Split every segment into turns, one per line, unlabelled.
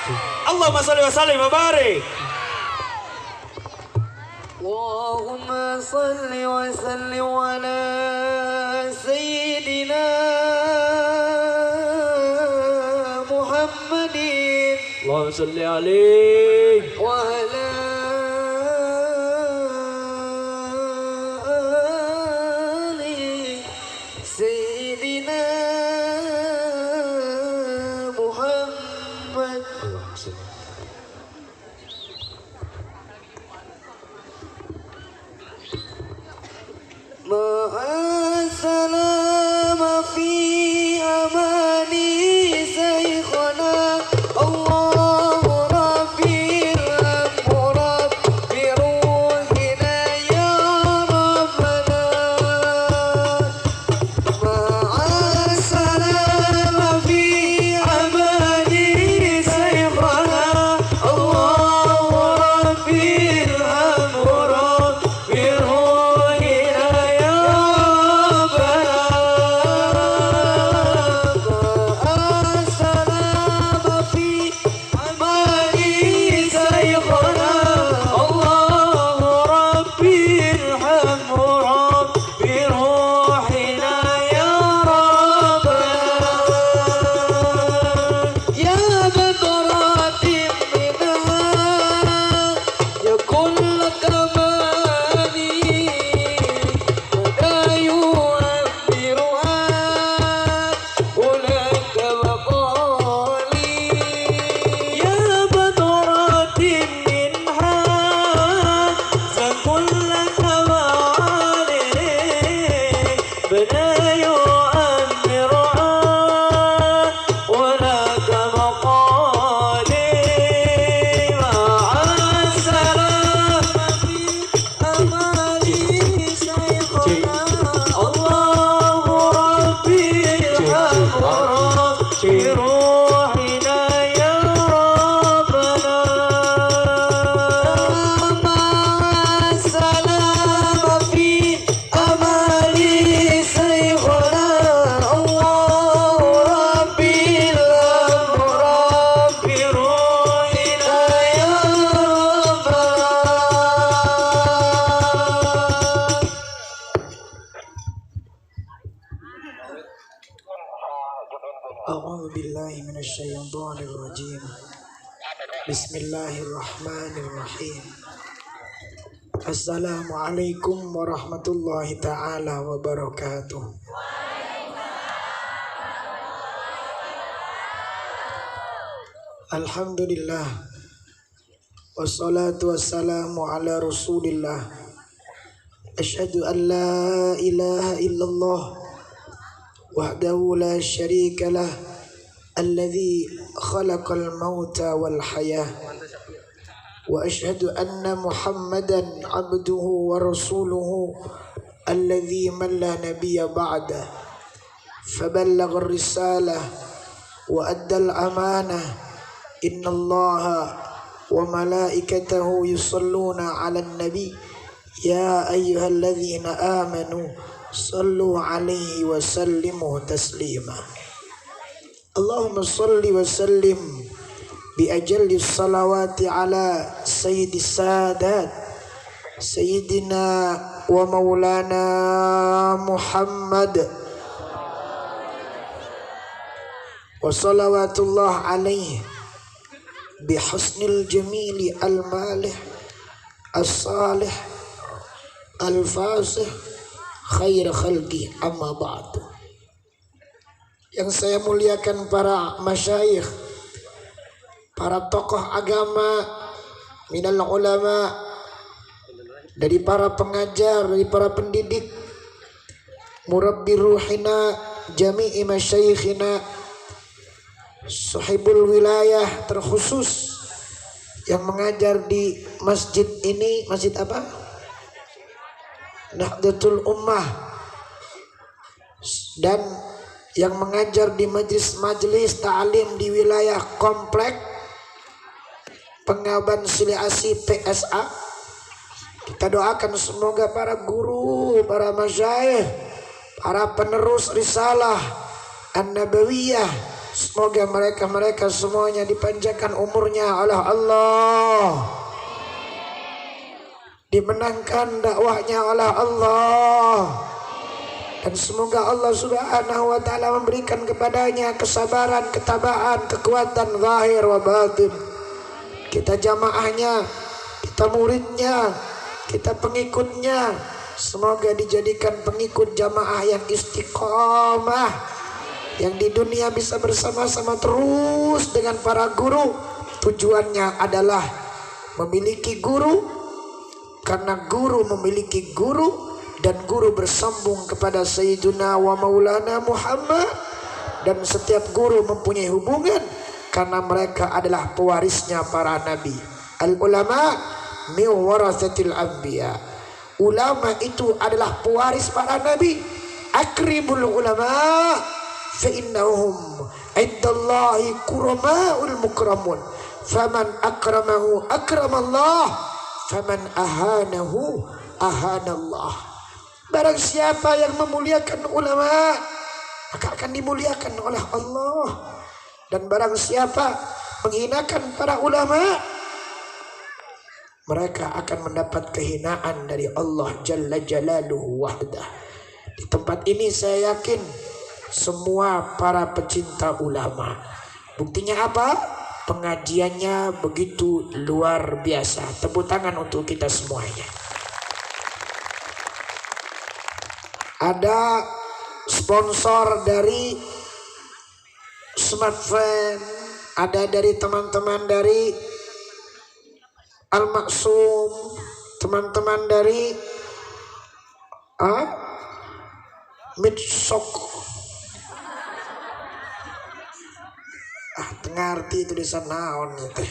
Allahumma sholli wa sallim wa barik.
Allahumma sholli wa sallim ala sayyidina Muhammadin.
Allahumma sholli alaihi
wa ala ali sayyidina Muhammad. Ma'asalam fi amani saykhana Allahu rabbil murad bi ruhina ya rabbana. Ma'asalam fi amani saykhana Allahu rabbil murad bi
A'udzu billahi minasyaitonir rajim. Bismillahirrahmanirrahim. Assalamualaikum warahmatullahi taala wabarakatuh. Alhamdulillah. Wassalatu wassalamu ala Rasulillah. Asyhadu an la ilaha illallah wahdahu la syarika lah alladzi khalaqal mauta wal hayah wa asyhadu anna Muhammadan abduhu wa rasuluhu alladzi man la nabiyya ba'da faballagha ar-risalah wa adda al-amanah innallaha wa malaikatahu yusalluna 'alan nabi ya ayyuhalladzina amanu sallu alaihi wa sallimu taslima. Allahumma salli wa sallim bi ajalli salawati ala sayyidis sadat sayyidina wa maulana Muhammad wa salawatullah alaihi bi husnil jamili al-malih as-salih al-fasih khair khalqi amma ba'du. Yang saya muliakan para masyayikh, para tokoh agama, minal ulama, dari para pengajar, dari para pendidik, murabbi ruhina, jami'i masyayikhina, sahibul wilayah terkhusus yang mengajar di masjid ini, masjid apa? Nahdlatul Ummah, dan yang mengajar di majelis ta'lim di wilayah komplek Pengaban Sili Asih PSA. Kita doakan semoga para guru, para masyayikh, para penerus risalah An-Nabawiyah Semoga mereka semuanya dipanjangkan umurnya oleh Allah, dimenangkan dakwahnya oleh Allah, dan semoga Allah Subhanahu wa taala memberikan kepadanya kesabaran, ketabahan, kekuatan zahir wa batin. Kita jamaahnya, kita muridnya, kita pengikutnya, semoga dijadikan pengikut jamaah yang istiqomah, yang di dunia bisa bersama-sama terus dengan para guru. Tujuannya adalah memiliki guru, karena guru memiliki guru, dan guru bersambung kepada Sayyiduna wa Maulana Muhammad. Dan setiap guru mempunyai hubungan, karena mereka adalah pewarisnya para nabi. Al-ulama min warasatil anbiya. Ulama itu adalah pewaris para nabi. Akrimul ulama fa innahum indallahi kuramaul mukramun. Faman akramahu akramallah, faman ahanahu ahanallah. Barang siapa yang memuliakan ulama, maka akan dimuliakan oleh Allah. Dan barang siapa menghinakan para ulama, mereka akan mendapat kehinaan dari Allah Jalla Jalaluhu wahdah. Di tempat ini saya yakin semua para pecinta ulama. Buktinya apa? Pengajiannya begitu luar biasa. Tepuk tangan untuk kita semuanya. Ada sponsor dari smartphone, ada dari teman-teman dari Al-Maksum, teman-teman dari Midsok. Ngerti itu di sana gitu.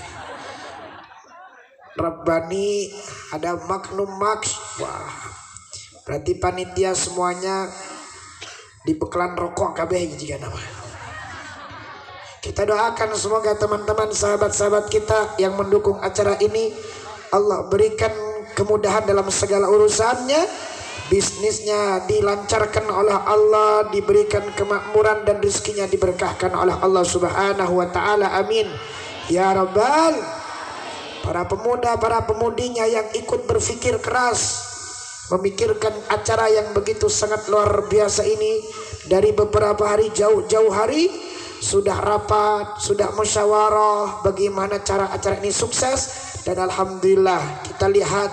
Rabbani, ada Magnum Max. Wah, berarti panitia semuanya dibekalan rokok kabeh jika nama. Kita doakan semoga teman-teman sahabat-sahabat kita yang mendukung acara ini, Allah berikan kemudahan dalam segala urusannya, bisnisnya dilancarkan oleh Allah, diberikan kemakmuran dan rezekinya diberkahkan oleh Allah Subhanahu wa taala. Amin ya rabbal. Para pemuda, para pemudinya yang ikut berpikir keras memikirkan acara yang begitu sangat luar biasa ini, dari beberapa hari, jauh-jauh hari sudah rapat, sudah musyawarah bagaimana cara acara ini sukses, dan alhamdulillah kita lihat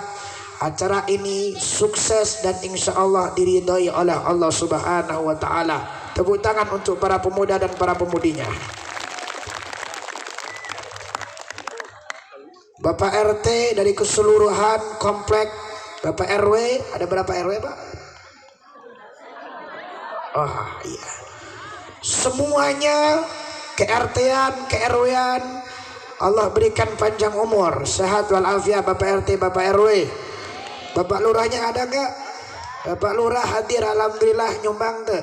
acara ini sukses dan insya Allah diridhai oleh Allah Subhanahu wa taala. Tepuk tangan untuk para pemuda dan para pemudinya. Bapak RT dari keseluruhan komplek, Bapak RW, ada berapa RW Pak? Oh iya. Semuanya ke RT-an, ke RW-an, Allah berikan panjang umur, sehat walafiat Bapak RT, Bapak RW. Bapak lurahnya ada enggak? Bapak lurah hadir, alhamdulillah nyumbang tuh.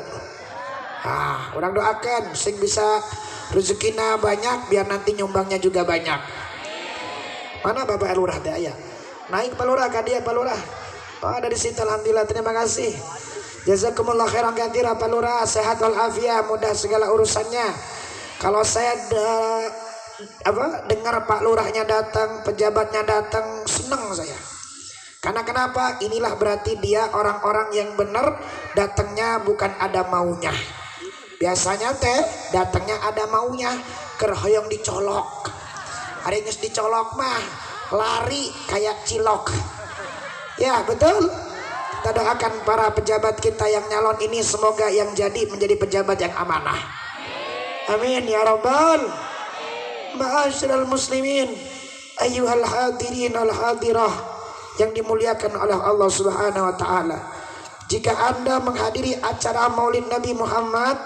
Orang doakan sing bisa rezekina banyak biar nanti nyumbangnya juga banyak. Mana Bapak lurah teh aya? Naik Pak Lurah, kadia Pak Lurah. Oh, dari situ alhamdulillah, terima kasih. Jazakumullah khairan katsira Pak Lurah, sehat walafiat, mudah segala urusannya. Kalau saya dengar Pak Lurahnya datang, pejabatnya datang, senang saya. Karena kenapa? Inilah berarti dia orang-orang yang benar, datangnya bukan ada maunya. Biasanya teh datangnya ada maunya, kerhoyong dicolok. Hari ini dicolok mah lari kayak cilok. Ya betul. Kita doakan para pejabat kita yang nyalon ini semoga yang jadi menjadi pejabat yang amanah. Amin ya rabbal. Ma'asyiral muslimin, ayyuhal hadirin wal hadirah yang dimuliakan oleh Allah Subhanahu wa taala. Jika Anda menghadiri acara Maulid Nabi Muhammad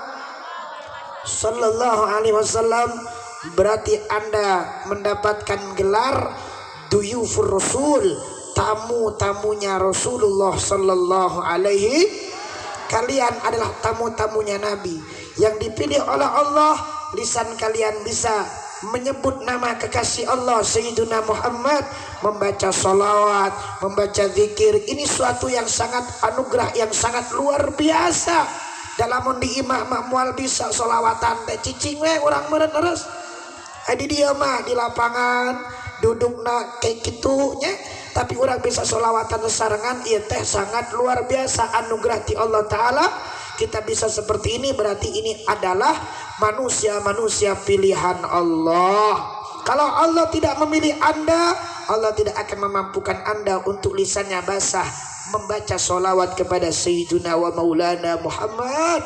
sallallahu alaihi wasallam, berarti Anda mendapatkan gelar duyufur Rasul, tamu-tamunya Rasulullah sallallahu alaihi. Kalian adalah tamu-tamunya Nabi yang dipilih oleh Allah. Lisan kalian bisa menyebut nama kekasih Allah Sayyiduna Muhammad, membaca salawat, membaca zikir. Ini suatu yang sangat anugerah yang sangat luar biasa. Dalamun di imah mah mual bisa solawatan teh cicing we urang meureun terus. Di dia mah di lapangan dudukna kayak gitunya, tapi orang bisa solawatan sarangan ieu teh sangat luar biasa anugerah ti Allah Ta'ala. Kita bisa seperti ini berarti ini adalah manusia-manusia pilihan Allah. Kalau Allah tidak memilih Anda, Allah tidak akan memampukan Anda untuk lisannya basah membaca solawat kepada Sayyiduna wa Maulana Muhammad.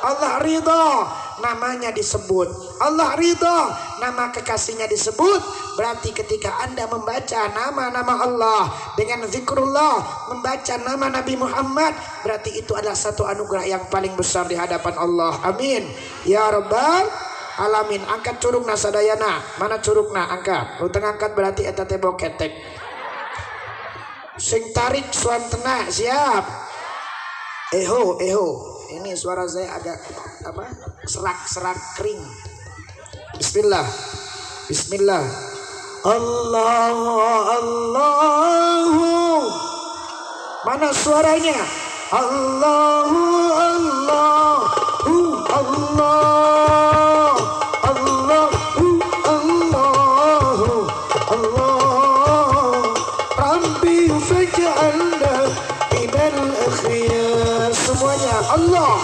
Allah ridha namanya disebut, Allah ridha nama kekasihnya disebut. Berarti ketika Anda membaca nama-nama Allah dengan zikrullah, membaca nama Nabi Muhammad, berarti itu adalah satu anugerah yang paling besar di hadapan Allah. Amin ya rabbal alamin. Angkat curugna sadayana. Mana curugna? Angkat. Lu tengah angkat berarti eta teh boketek. Sing tarik suantena siap. Eho. Ini suara saya agak apa? Serak kering. Bismillah. Allahu. Mana suaranya? Allahu. Rabbi faj'alna minal akhyar. Semuanya Allah.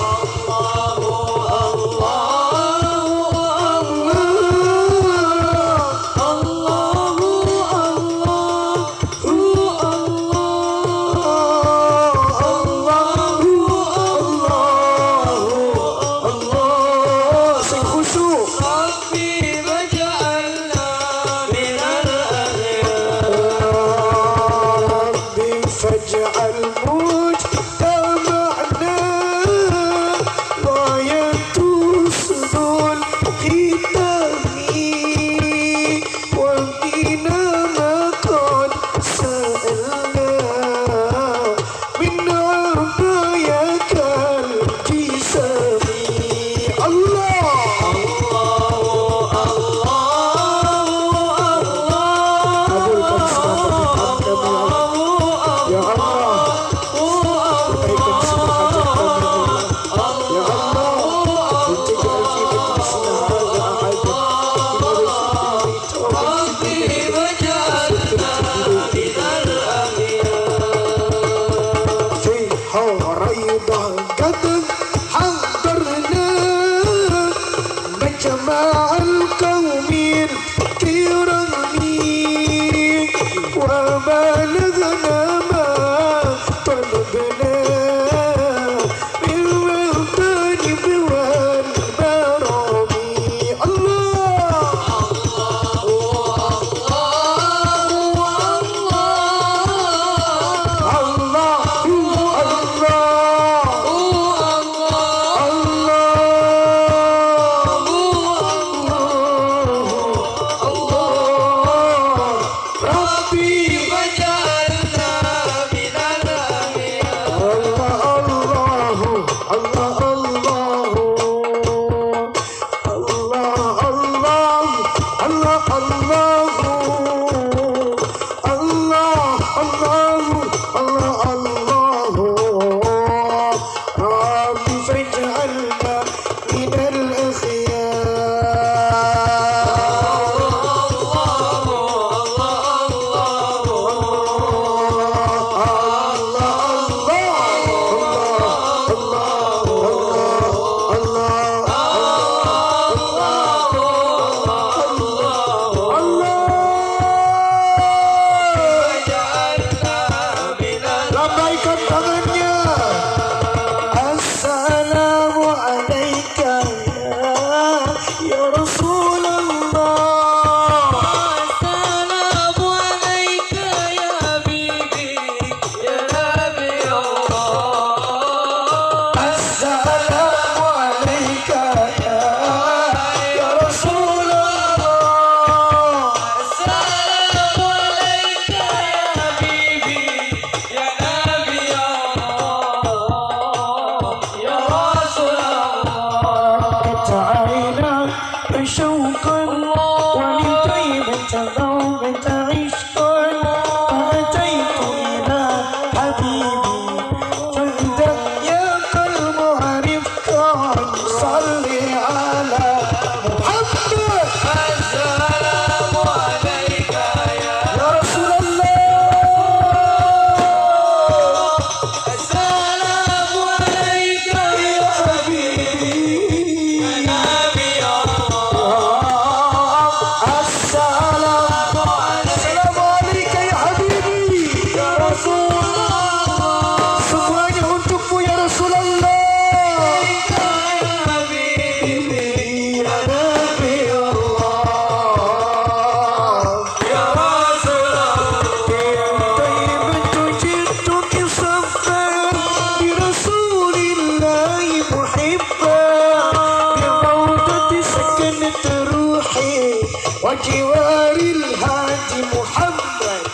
وجوار الهادي محمد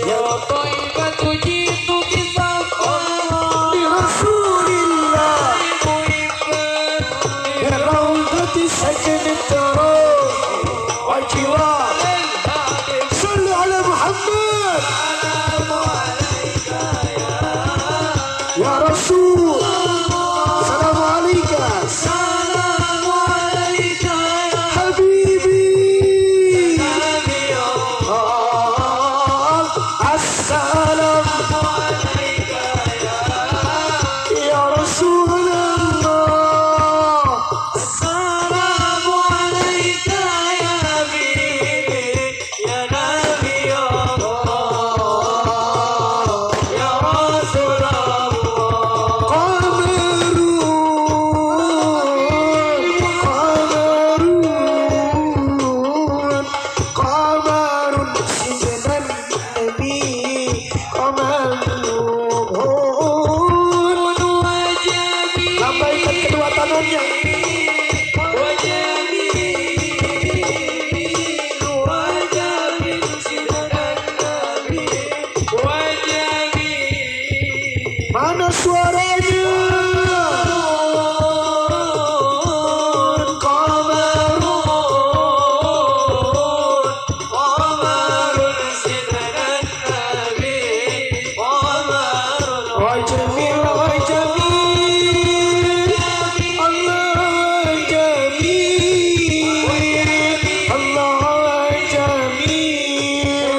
يا طيبة جئتك صفا
برسول الله بروضة سكن التراب وجوار صلوا على محمد يا رسول سلام عليك
سلام عليك يا
حبيبي
نبي
السلام
عليك
يا رسول الله
السلام عليك يا حبيبي يا نبي الله يا رسول الله
قمر سيدنا النبي قمر
وجميل
lambaikan kedua tangannya mana suaranya Wahai Jamil, wahai Jamil, Allah Jamil, Allah Jamil,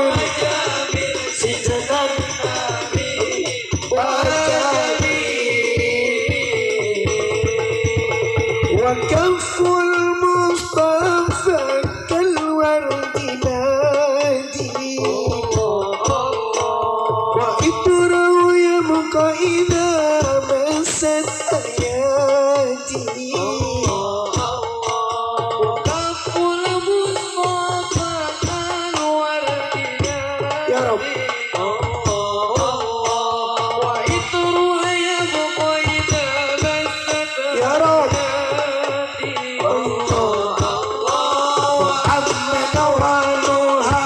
Sayyidina wa Jamil, wa kaful Mustafa kalwardi nadi, wa ibrahu yabqa idha masat ayati. Ya Rabb, ya Rabb, Muhammad wa Nuha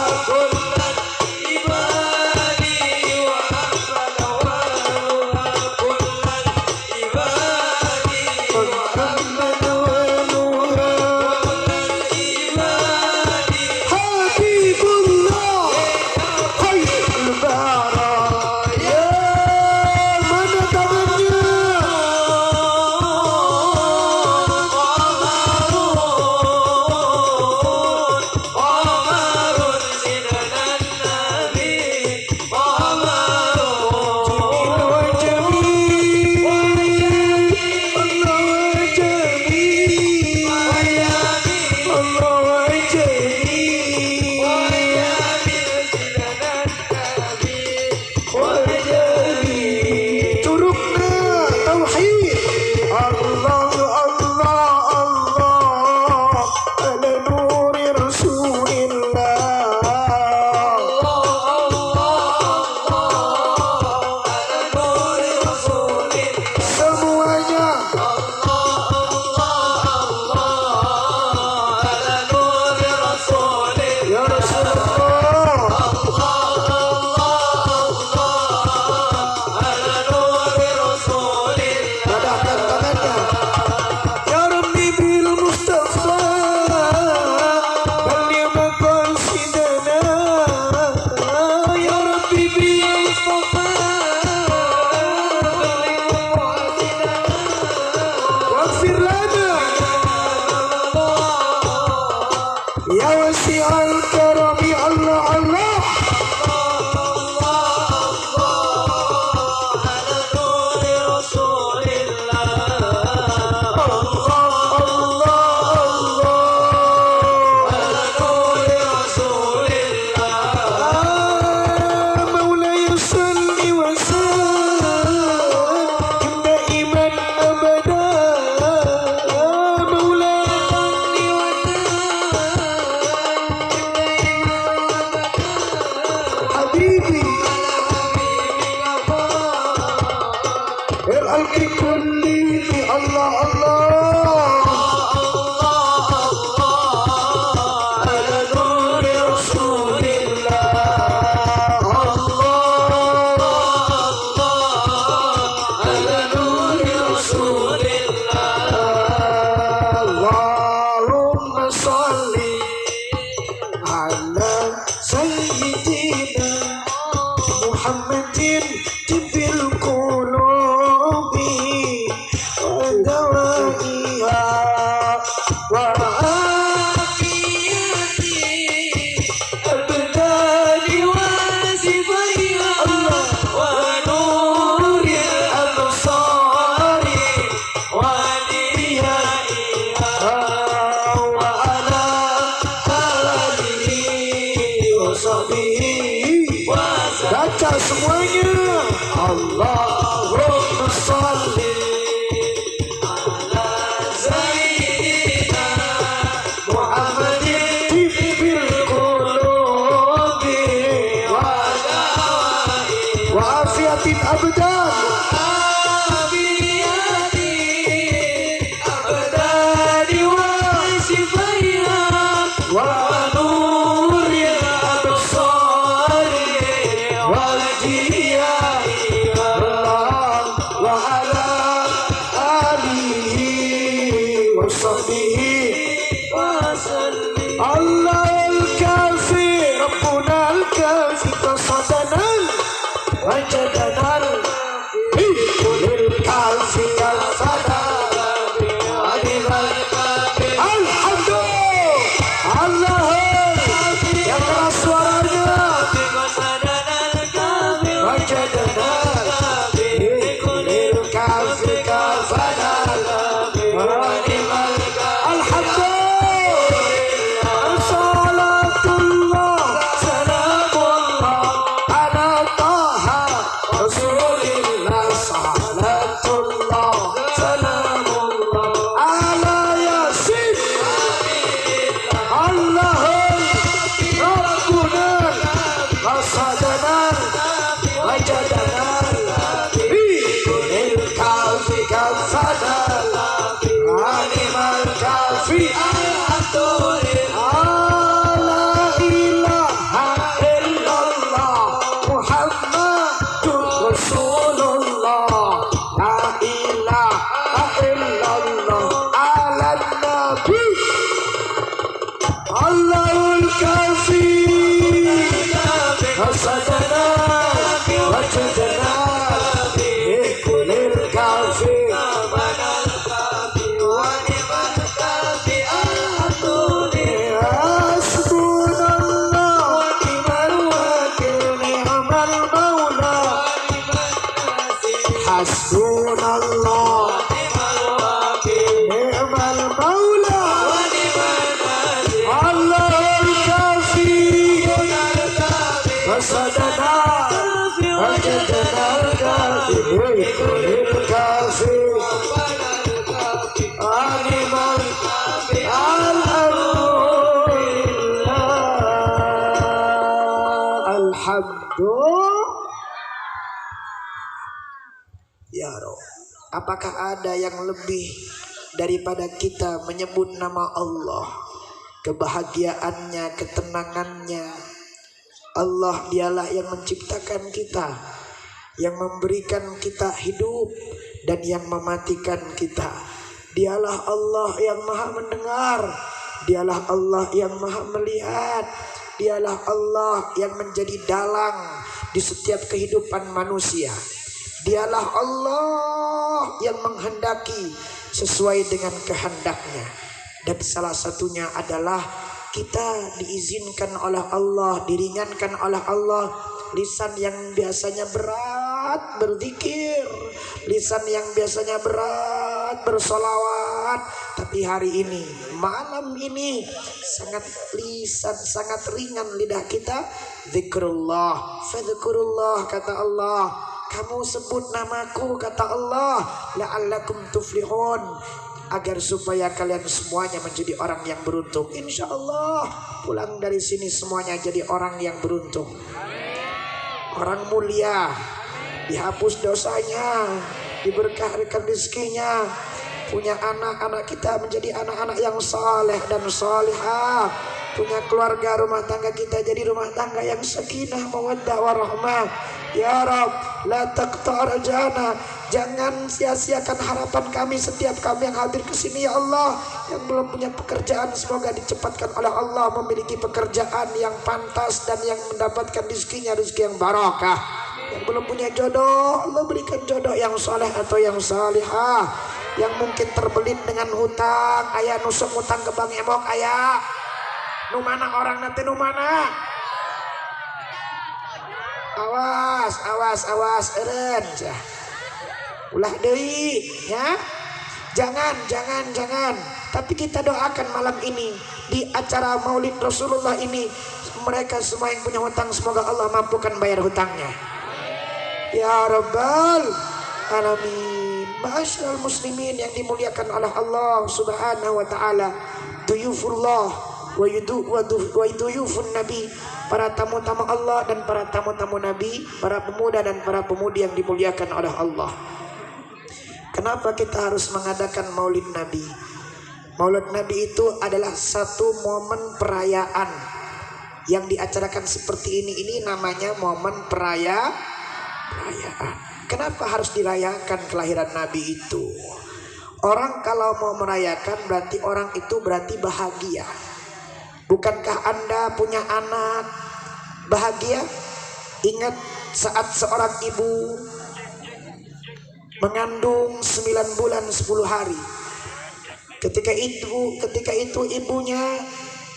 على سيدنا محمد طب القلوب ودوائها
الأبدان وصفيها ونور الأبصار وديائها
وعلى آله وصحبه baca semuanya Allahumma sholli
على سيدنا
Muhammadin tibbil qulubi wa afiatin abdan
الأبدان وصفيها ونور الأبصار وديائها
wa ala alihi wa sahbihi
وسلم
Allah al-kafi Rabbuna al-kafi qasadana wajadana kulil kafi al-fada Alhamdulillah Allah yang keras suaranya wajadana kulil kafi al-fada Alhamdulillah salatullah salamullah ala taha rasulillah salatullah salamullah ala yasin Allahul Rabbuna qasadana wajadana bi kulil kafi kafana animal kafi la ilaha illallah Muhammadur Rasulullah la ilaha illallah ala nabi Allahul kafi hasadana wajadana bikulil kafi hasbunallah wa ni'mal wakil ni'mal maula hasbunallah ni'mal maula Allahul kafi hasadana wajadana bikulil kafi animal alhamdulillah ya Rob. Apakah ada yang lebih daripada kita menyebut nama Allah, kebahagiaannya, ketenangannya? Allah dialah yang menciptakan kita, yang memberikan kita hidup dan yang mematikan kita. Dialah Allah yang maha mendengar, dialah Allah yang maha melihat, dialah Allah yang menjadi dalang di setiap kehidupan manusia. Dialah Allah yang menghendaki sesuai dengan kehendaknya. Dan salah satunya adalah kita diizinkan oleh Allah, diringankan oleh Allah lisan yang biasanya berat berzikir, lisan yang biasanya berat bersolawat, tapi hari ini, malam ini sangat ringan lidah kita. Zikrullah, fadzkurullah, kata Allah. Kamu sebut namaku, kata Allah, la'allakum tuflihun, agar supaya kalian semuanya menjadi orang yang beruntung. Insya Allah pulang dari sini semuanya jadi orang yang beruntung, orang mulia, dihapus dosanya, diberkahkan rezekinya, punya anak-anak kita menjadi anak-anak yang saleh dan salihah, punya keluarga, rumah tangga kita jadi rumah tangga yang sakinah, mawaddah, warahmah. Ya Rabb, la taqta' rajana, jangan sia-siakan harapan kami setiap kami yang hadir ke sini ya Allah. Yang belum punya pekerjaan semoga dicepatkan oleh Allah memiliki pekerjaan yang pantas dan yang mendapatkan rezekinya rezeki yang barakah. Yang belum punya jodoh, Allah berikan jodoh yang soleh atau yang salihah. Yang mungkin terbelit dengan hutang, ayah nusuk hutang ke Bang Emok, ayah nu mana orang nanti nu mana? Awas eren cah. Ulah deui ya. Jangan. Tapi kita doakan malam ini di acara Maulid Rasulullah ini, mereka semua yang punya hutang semoga Allah mampukan bayar hutangnya. Ya Rabbal Alamin. Ma'asyiral muslimin yang dimuliakan oleh Allah Subhanahu wa taala, duyufullah wa duyufun nabi, para tamu-tamu Allah dan para tamu-tamu Nabi, para pemuda dan para pemudi yang dimuliakan oleh Allah. Kenapa kita harus mengadakan Maulid Nabi? Maulid Nabi itu adalah satu momen perayaan yang diacarakan seperti ini. Ini namanya momen perayaan. Kenapa harus dirayakan kelahiran Nabi itu? Orang kalau mau merayakan berarti orang itu berarti bahagia. Bukankah Anda punya anak bahagia? Ingat saat seorang ibu mengandung 9 bulan 10 hari. Ketika itu ibunya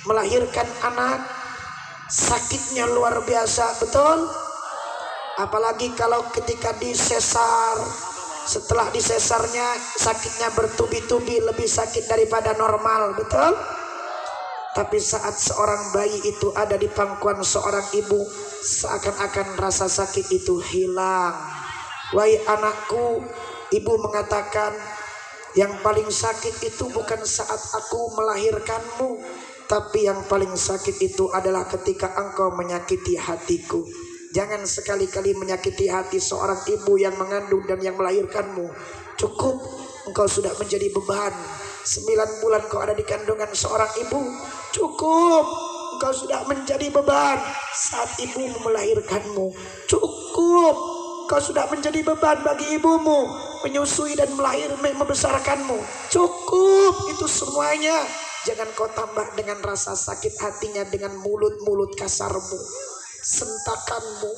melahirkan anak, sakitnya luar biasa, betul? Apalagi kalau ketika disesar, setelah disesarnya sakitnya bertubi-tubi, lebih sakit daripada normal, betul? Tapi saat seorang bayi itu ada di pangkuan seorang ibu, seakan-akan rasa sakit itu hilang. Wahai anakku, ibu mengatakan, yang paling sakit itu bukan saat aku melahirkanmu, tapi yang paling sakit itu adalah ketika engkau menyakiti hatiku. Jangan sekali-kali menyakiti hati seorang ibu yang mengandung dan yang melahirkanmu. Cukup engkau sudah menjadi beban. 9 bulan kau ada di kandungan seorang ibu. Cukup engkau sudah menjadi beban saat ibumu melahirkanmu. Cukup engkau sudah menjadi beban bagi ibumu menyusui dan membesarkanmu. Cukup itu semuanya. Jangan kau tambah dengan rasa sakit hatinya dengan mulut-mulut kasarmu, sentakanmu.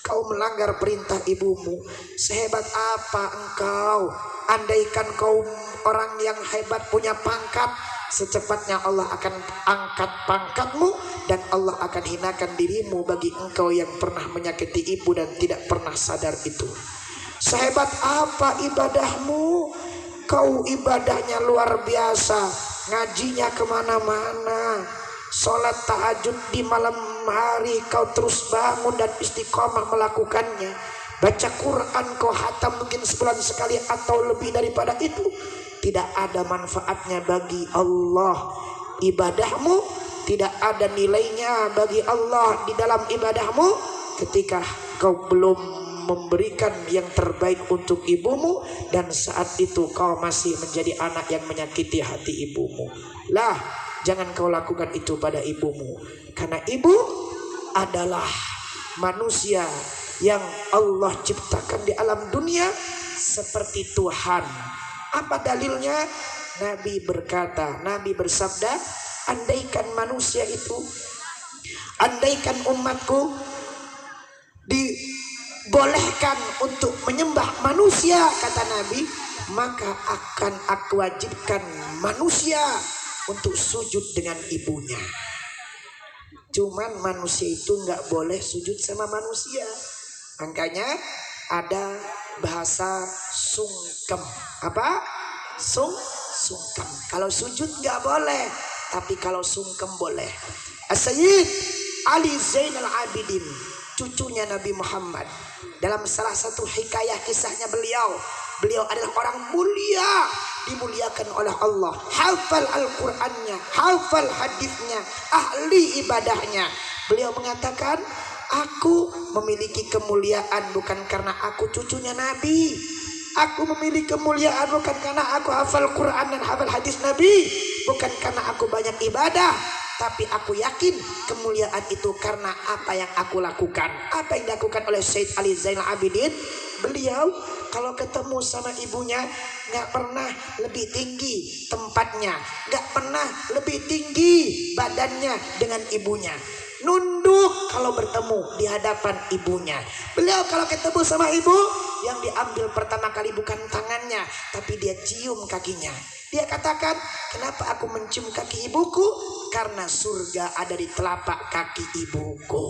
Kau melanggar perintah ibumu. Sehebat apa engkau? Andaikan kau orang yang hebat punya pangkat, secepatnya Allah akan angkat pangkatmu dan Allah akan hinakan dirimu bagi engkau yang pernah menyakiti ibu dan tidak pernah sadar itu. Sehebat apa ibadahmu? Kau ibadahnya luar biasa, ngajinya kemana-mana, sholat tahajud di malam hari kau terus bangun dan istiqomah melakukannya. Baca Quran kau hatam mungkin sebulan sekali atau lebih daripada itu. Tidak ada manfaatnya bagi Allah. Ibadahmu tidak ada nilainya bagi Allah di dalam ibadahmu ketika kau belum memberikan yang terbaik untuk ibumu, dan saat itu kau masih menjadi anak yang menyakiti hati ibumu. Lah, jangan kau lakukan itu pada ibumu, karena ibu adalah manusia yang Allah ciptakan di alam dunia seperti Tuhan. Apa dalilnya? Nabi berkata, Nabi bersabda, andaikan umatku dibolehkan untuk menyembah manusia, kata Nabi, maka akan aku wajibkan manusia untuk sujud dengan ibunya. Cuman manusia itu nggak boleh sujud sama manusia. Makanya ada bahasa sungkem. Apa? Sungkem. Kalau sujud nggak boleh, tapi kalau sungkem boleh. As-Sayyid Ali Zainal Abidin, cucunya Nabi Muhammad, dalam salah satu hikayah kisahnya beliau adalah orang mulia, dimuliakan oleh Allah, hafal Al-Qur'annya, hafal hadisnya, ahli ibadahnya. Beliau mengatakan, aku memiliki kemuliaan bukan karena aku cucunya Nabi. Aku memiliki kemuliaan bukan karena aku hafal Quran dan hafal hadis Nabi, bukan karena aku banyak ibadah, tapi aku yakin kemuliaan itu karena apa yang aku lakukan. Apa yang dilakukan oleh Syed Ali Zainal Abidin? Beliau kalau ketemu sama ibunya gak pernah lebih tinggi tempatnya, gak pernah lebih tinggi badannya dengan ibunya. Nunduk kalau bertemu di hadapan ibunya. Beliau kalau ketemu sama ibu, yang diambil pertama kali bukan tangannya, tapi dia cium kakinya. Dia katakan, kenapa aku mencium kaki ibuku? Karena surga ada di telapak kaki ibuku.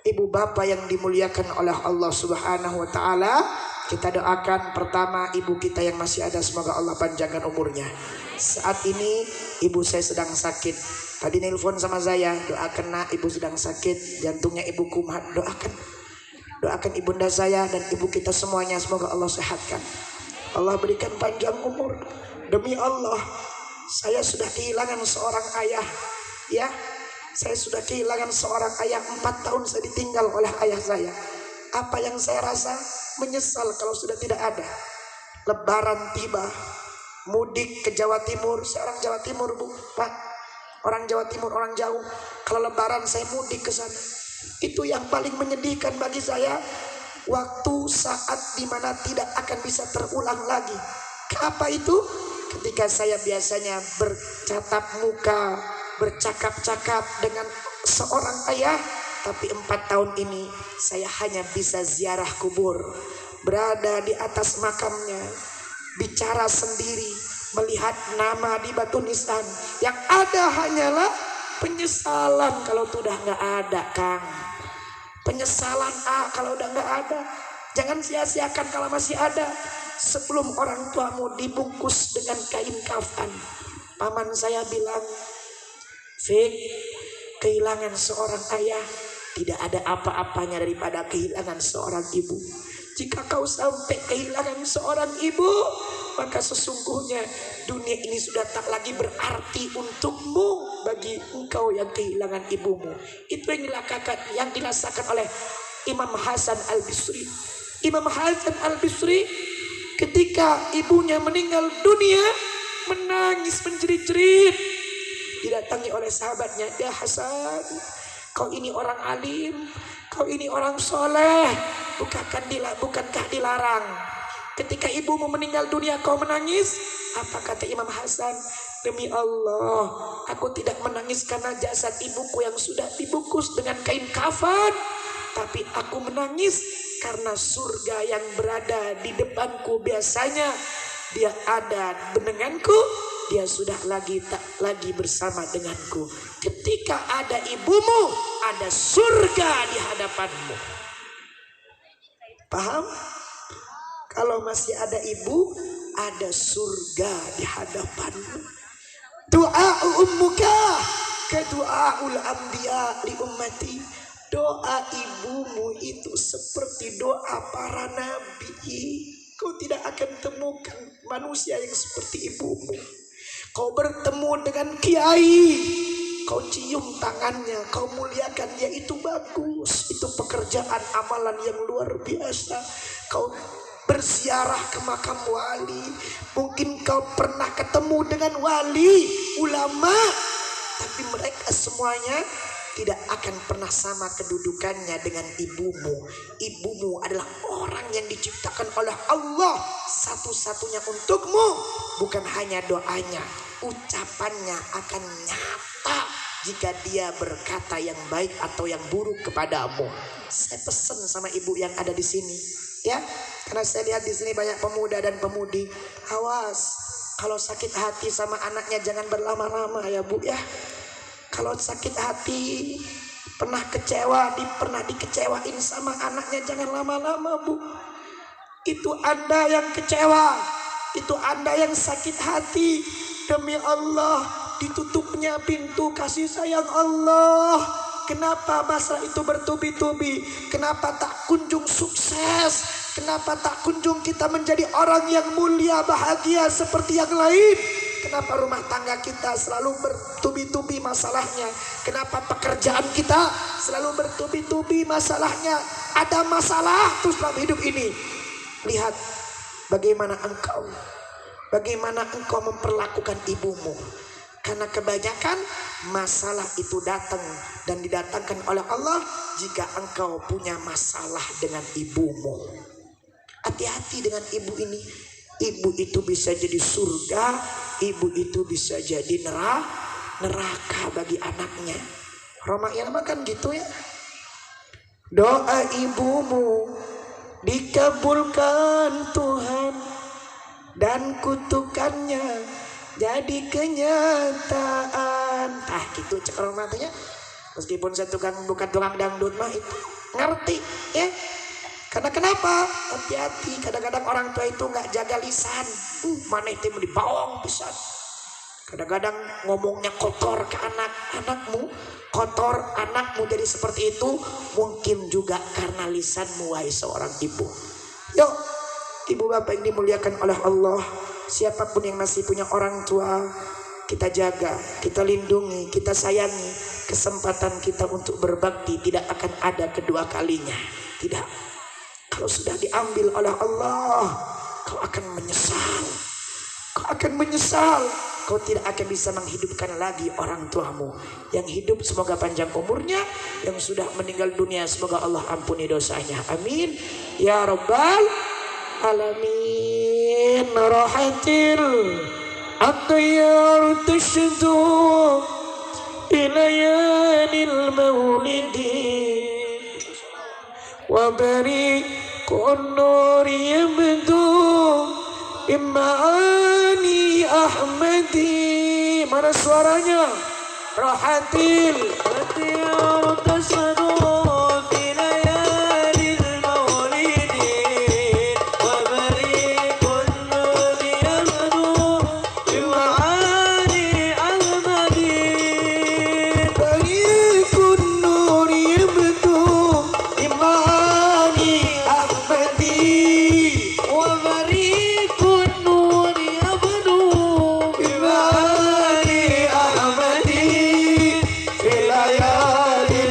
Ibu bapak yang dimuliakan oleh Allah Subhanahu wa taala, kita doakan pertama ibu kita yang masih ada, semoga Allah panjangkan umurnya. Saat ini ibu saya sedang sakit. Tadi nelpon sama saya, doakan nak, ibu sedang sakit, jantungnya ibu kumat. Doakan ibunda saya dan ibu kita semuanya, semoga Allah sehatkan. Allah berikan panjang umur. Demi Allah, saya sudah kehilangan seorang ayah. Ya, saya sudah kehilangan seorang ayah. 4 tahun saya ditinggal oleh ayah saya. Apa yang saya rasa? Menyesal kalau sudah tidak ada. Lebaran tiba, mudik ke Jawa Timur. Saya orang Jawa Timur, Bu, Pak. Orang Jawa Timur, orang jauh. Kalau lebaran saya mudik ke sana. Itu yang paling menyedihkan bagi saya. Waktu saat dimana tidak akan bisa terulang lagi. Apa itu? Ketika saya biasanya bercatap muka, bercakap-cakap dengan seorang ayah, tapi 4 tahun ini saya hanya bisa ziarah kubur, berada di atas makamnya, bicara sendiri, melihat nama di batu nisan. Yang ada hanyalah penyesalan kalau sudah nggak ada, Kang. Penyesalan kalau udah nggak ada. Jangan sia-siakan kalau masih ada. Sebelum orang tuamu dibungkus dengan kain kafan, paman saya bilang, Fik, kehilangan seorang ayah tidak ada apa-apanya daripada kehilangan seorang ibu. Jika kau sampai kehilangan seorang ibu, maka sesungguhnya dunia ini sudah tak lagi berarti untukmu bagi engkau yang kehilangan ibumu. Itu yang dirasakan oleh Imam Hasan Al-Bisri. Imam Hasan Al-Bisri ketika ibunya meninggal dunia, menangis menjerit-jerit. Didatangi oleh sahabatnya, ya Hasan, kau ini orang alim, kau ini orang soleh, bukankah dilarang ketika ibumu meninggal dunia kau menangis? Apa kata Imam Hasan? Demi Allah, aku tidak menangis karena jasad ibuku yang sudah dibungkus dengan kain kafan, tapi aku menangis karena surga yang berada di depanku. Biasanya dia ada denganku, dia sudah tak lagi bersama denganku. Ketika ada ibumu, ada surga di hadapanmu. Paham? Kalau masih ada ibu, ada surga di hadapanmu. Doa ummuka ka doaul anbiya li ummati. Doa ibumu itu seperti doa para nabi. Kau tidak akan temukan manusia yang seperti ibumu. Kau bertemu dengan kiai, kau cium tangannya, kau muliakan dia, itu bagus. Itu pekerjaan amalan yang luar biasa. Kau berziarah ke makam wali. Mungkin kau pernah ketemu dengan wali, ulama, tapi mereka semuanya tidak akan pernah sama kedudukannya dengan ibumu. Ibumu adalah orang yang diciptakan oleh Allah satu-satunya untukmu. Bukan hanya doanya, ucapannya akan nyata jika dia berkata yang baik atau yang buruk kepadamu. Saya pesan sama ibu yang ada di sini, ya, karena saya lihat di sini banyak pemuda dan pemudi. Awas, kalau sakit hati sama anaknya jangan berlama-lama ya Bu ya. Kalau sakit hati, pernah dikecewain sama anaknya, jangan lama-lama Bu. Itu Anda yang kecewa, itu Anda yang sakit hati. Demi Allah, ditutupnya pintu kasih sayang Allah. Kenapa masalah itu bertubi-tubi? Kenapa tak kunjung sukses? Kenapa tak kunjung kita menjadi orang yang mulia, bahagia seperti yang lain? Kenapa rumah tangga kita selalu bertubi-tubi masalahnya? Kenapa pekerjaan kita selalu bertubi-tubi masalahnya? Ada masalah terus dalam hidup ini. Lihat bagaimana engkau memperlakukan ibumu. Karena kebanyakan masalah itu datang dan didatangkan oleh Allah jika engkau punya masalah dengan ibumu. Hati-hati dengan ibu ini. Ibu itu bisa jadi surga, ibu itu bisa jadi neraka bagi anaknya. Roma Irma kan gitu ya. Doa ibumu dikabulkan Tuhan dan kutukannya jadi kenyataan. Gitu cek Roma tanya. Meskipun saya bukan tukang dangdut mah itu ngerti ya. Karena kenapa? Hati-hati, kadang-kadang orang tua itu nggak jaga lisan. Mana itu dibawang pisan. Kadang-kadang ngomongnya kotor ke anakmu, kotor anakmu jadi seperti itu. Mungkin juga karena lisanmu, wahai seorang ibu. Yuk, ibu bapak yang dimuliakan oleh Allah, siapapun yang masih punya orang tua, kita jaga, kita lindungi, kita sayangi. Kesempatan kita untuk berbakti tidak akan ada kedua kalinya. Tidak. Kalau sudah diambil oleh Allah, kau akan menyesal. Kau akan menyesal. Kau tidak akan bisa menghidupkan lagi orang tuamu. Yang hidup semoga panjang umurnya. Yang sudah meninggal dunia semoga Allah ampuni dosanya. Amin. Ya Rabbal Alamin. Rahatil at-tayyar tashdu ilayalil maulidi. وبريق النور يبدو بمعاني أحمدي. Mana suaranya? Rahatil
Tiar tasadu fi layalil maulidin wa bariqun nur yabdu bi ma'ani ahmadin.
Bariqun nur yabdu imani Ahmadi
Wa bariqun nur yabdu
imani Ahmadi filayalil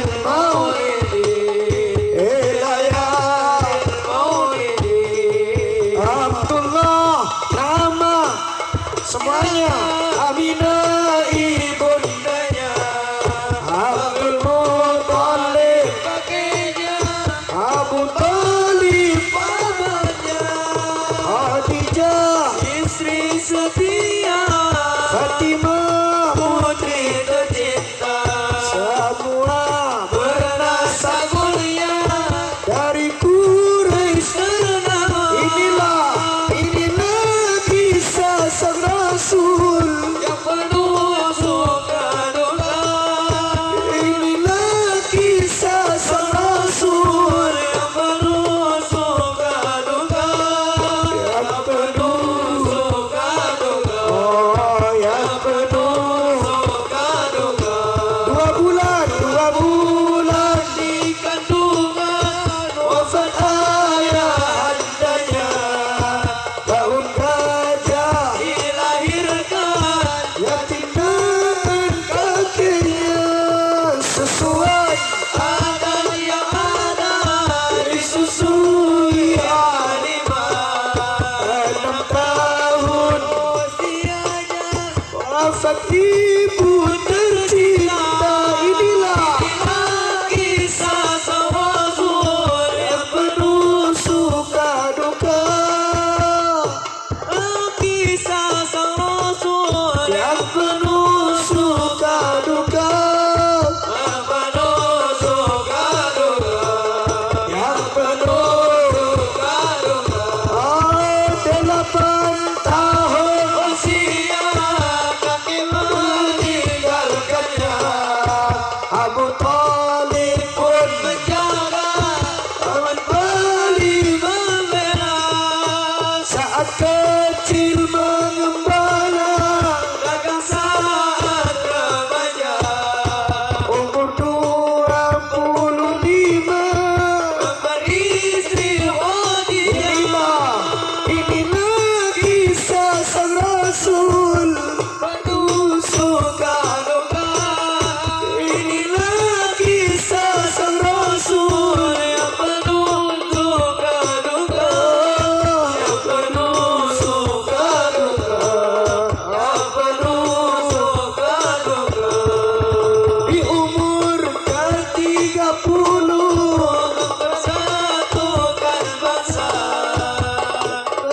Persatukan bangsa.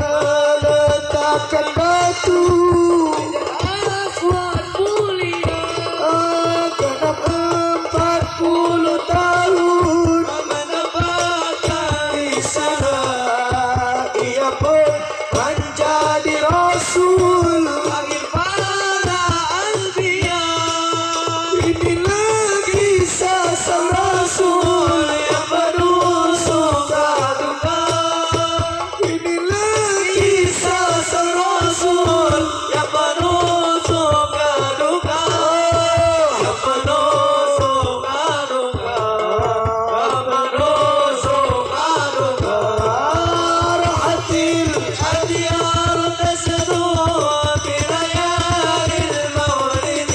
Meletakkan batu
Aswan mulia.
genap 40 tahun
Menempatkan
di sana. Ia pun menjadi rasul.
akhir para anbiya.
Inilah kisah sang rasul
Yang penuh suka duka.
Inilah kisah sang rasul.
Yang penuh suka duka. Yang penuh suka duka. Yang penuh suka duka.
Rahatil
الديار تسدو في ليالي المولد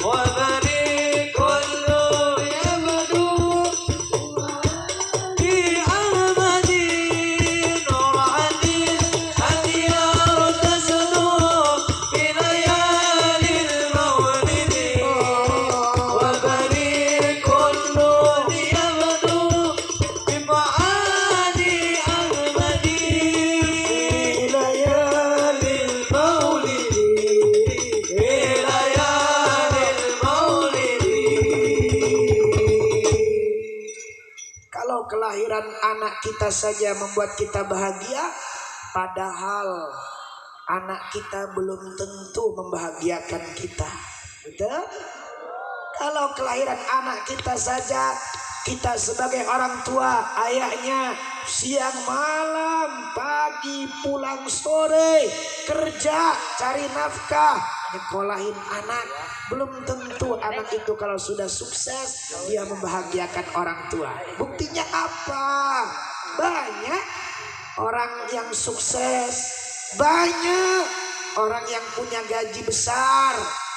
وبريق النور يبدو في أحمد نور عديد. الديار تسدو في ليالي المولد وبريق النور يبدو بمعاني أحمد.
layali
المولد في ليالي المولد.
Kalau kelahiran anak kita saja membuat kita bahagia, padahal anak kita belum tentu membahagiakan kita. Betul? Kalau kelahiran anak kita saja, kita sebagai orang tua, ayahnya siang malam, pagi pulang sore, kerja, cari nafkah, nyekolahin anak. Belum tentu anak itu kalau sudah sukses, dia membahagiakan orang tua. Buktinya apa? Banyak orang yang sukses, banyak orang yang punya gaji besar,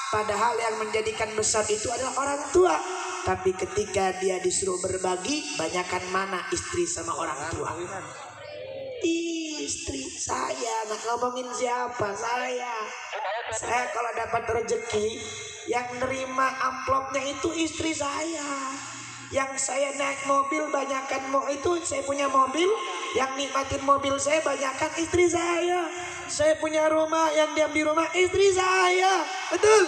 padahal yang menjadikan besar itu adalah orang tua. Tapi ketika dia disuruh berbagi, banyakkan mana istri sama orang tua? Istri saya, nak ngomongin siapa? Saya kalau dapat rezeki, yang nerima amplopnya itu istri saya. Yang saya naik mobil banyakkan itu saya punya mobil, yang nikmatin mobil saya banyakkan istri saya. Saya punya rumah, yang diam di rumah istri saya. Betul?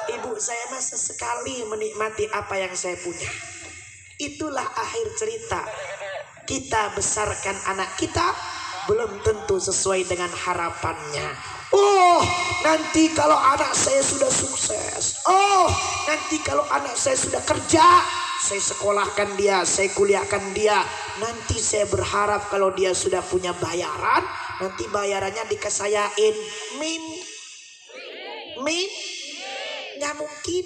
Ibu saya mah sesekali menikmati apa yang saya punya. Itulah akhir cerita. Kita besarkan anak kita belum tentu sesuai dengan harapannya. Oh, nanti kalau anak saya sudah sukses. Oh, nanti kalau anak saya sudah kerja, saya sekolahkan dia, saya kuliahkan dia. Nanti saya berharap kalau dia sudah punya bayaran, nanti bayarannya dikesayain. Min, nggak mungkin.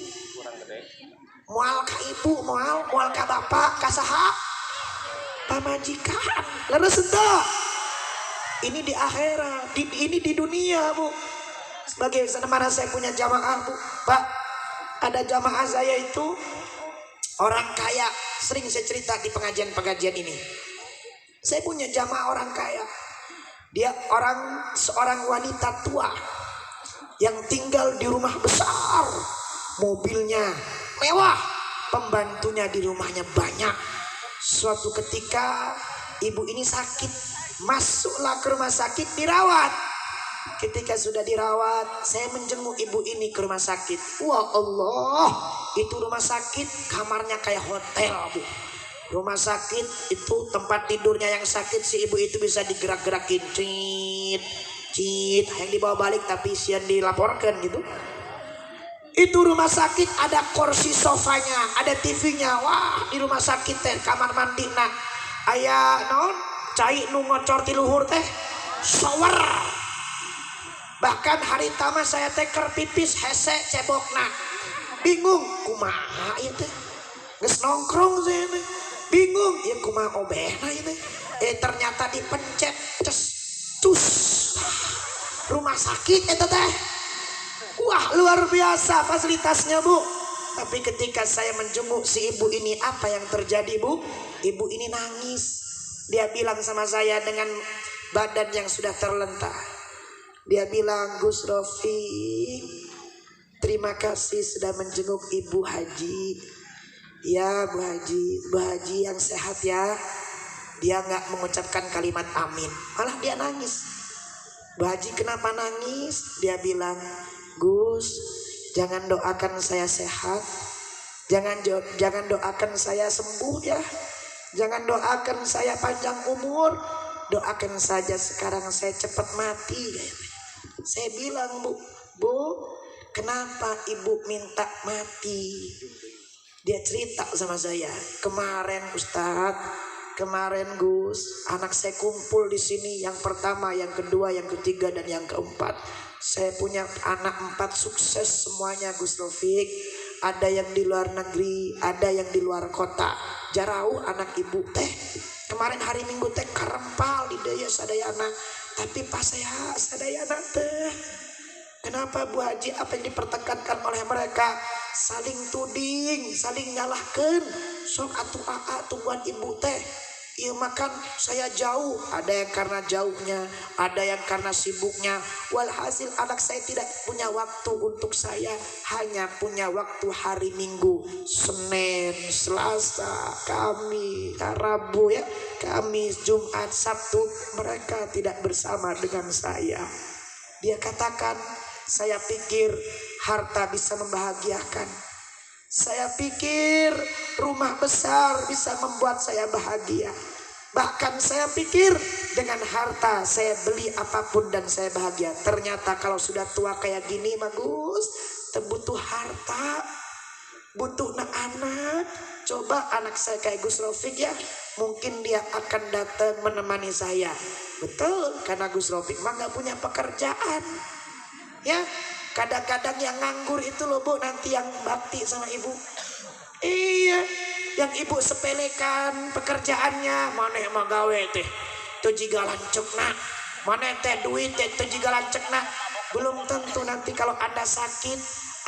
Mual ka ibu, mual ka bapak, ka saha, pamajikan. Leres ente. Ini di akhirat, ini di dunia, Bu. Sebagai mana saya punya jamaah, Bu. Pak, ada jamaah saya itu orang kaya. Sering saya cerita di pengajian-pengajian ini. Saya punya jamaah orang kaya. Dia seorang wanita tua yang tinggal di rumah besar, mobilnya mewah, pembantunya di rumahnya banyak. Suatu ketika ibu ini sakit, masuklah ke rumah sakit, dirawat. Ketika sudah dirawat, saya menjenguk ibu ini ke rumah sakit. Wah Allah, itu rumah sakit kamarnya kayak hotel, Bu. Rumah sakit itu tempat tidurnya yang sakit, si ibu itu bisa digerak-gerakin, cit, yang dibawa balik tapi sian dilaporkan gitu. Itu rumah sakit ada kursi sofanya, ada TV-nya. Wah, di rumah sakit teh kamar mandi nah aya naon cai nu ngocor ti luhur teh shower. Bahkan hari tama saya teh keur pipis hese cebokna. Bingung kumaha ieu teh. Geus nongkrong saya teh. Bingung ieu kumaha obehna ieu teh. Ternyata dipencet cus. Rumah sakit eta teh. Wah, luar biasa fasilitasnya, Bu. Tapi ketika saya menjenguk si ibu ini, apa yang terjadi, Bu? Ibu ini nangis. Dia bilang sama saya dengan badan yang sudah terlentah. Dia bilang, Gus Rofi, terima kasih sudah menjenguk Ibu Haji. Iya Bu Haji yang sehat ya. Dia nggak mengucapkan kalimat amin, malah dia nangis. Bu Haji kenapa nangis? Dia bilang, Gus, jangan doakan saya sehat, jangan doakan saya sembuh ya, jangan doakan saya panjang umur, doakan saja sekarang saya cepat mati. Saya bilang, Bu, kenapa ibu minta mati? Dia cerita sama saya, kemarin Ustadz, kemarin Gus, anak saya kumpul di sini, yang pertama, yang kedua, yang ketiga, dan yang keempat. Saya punya anak 4 sukses semuanya Gus Taufik. Ada yang di luar negeri, ada yang di luar kota. Jarau anak ibu teh. Kemarin hari Minggu teh karempal di daya sadayana. Tapi pas saya sadayana teh. Kenapa Bu Haji? Apa yang dipertekankan oleh mereka? Saling tuding, saling nyalahkan. Sok atuh aa tungguan ibu teh. Iya makan saya jauh. Ada yang karena jauhnya, ada yang karena sibuknya. Walhasil anak saya tidak punya waktu untuk saya. Hanya punya waktu hari Minggu, Senin, Selasa, Kamis, Rabu ya, Kamis, Jumat, Sabtu. Mereka tidak bersama dengan saya. Dia katakan, saya pikir harta bisa membahagiakan. Saya pikir rumah besar bisa membuat saya bahagia. Bahkan saya pikir dengan harta saya beli apapun dan saya bahagia. Ternyata kalau sudah tua kayak gini Gus, butuh harta, butuh anak. Coba anak saya kayak Gus Rafiq ya, mungkin dia akan datang menemani saya. Betul, karena Gus Rafiq mah gak punya pekerjaan. Ya, kadang-kadang yang nganggur itu loh Bu, nanti yang bakti sama ibu. Iya, yang ibu sepelekan pekerjaannya. Maneh mah gawe teh teu jiga lancekna, maneh teh duit teh teu jiga lancekna. Belum tentu nanti kalau Anda sakit,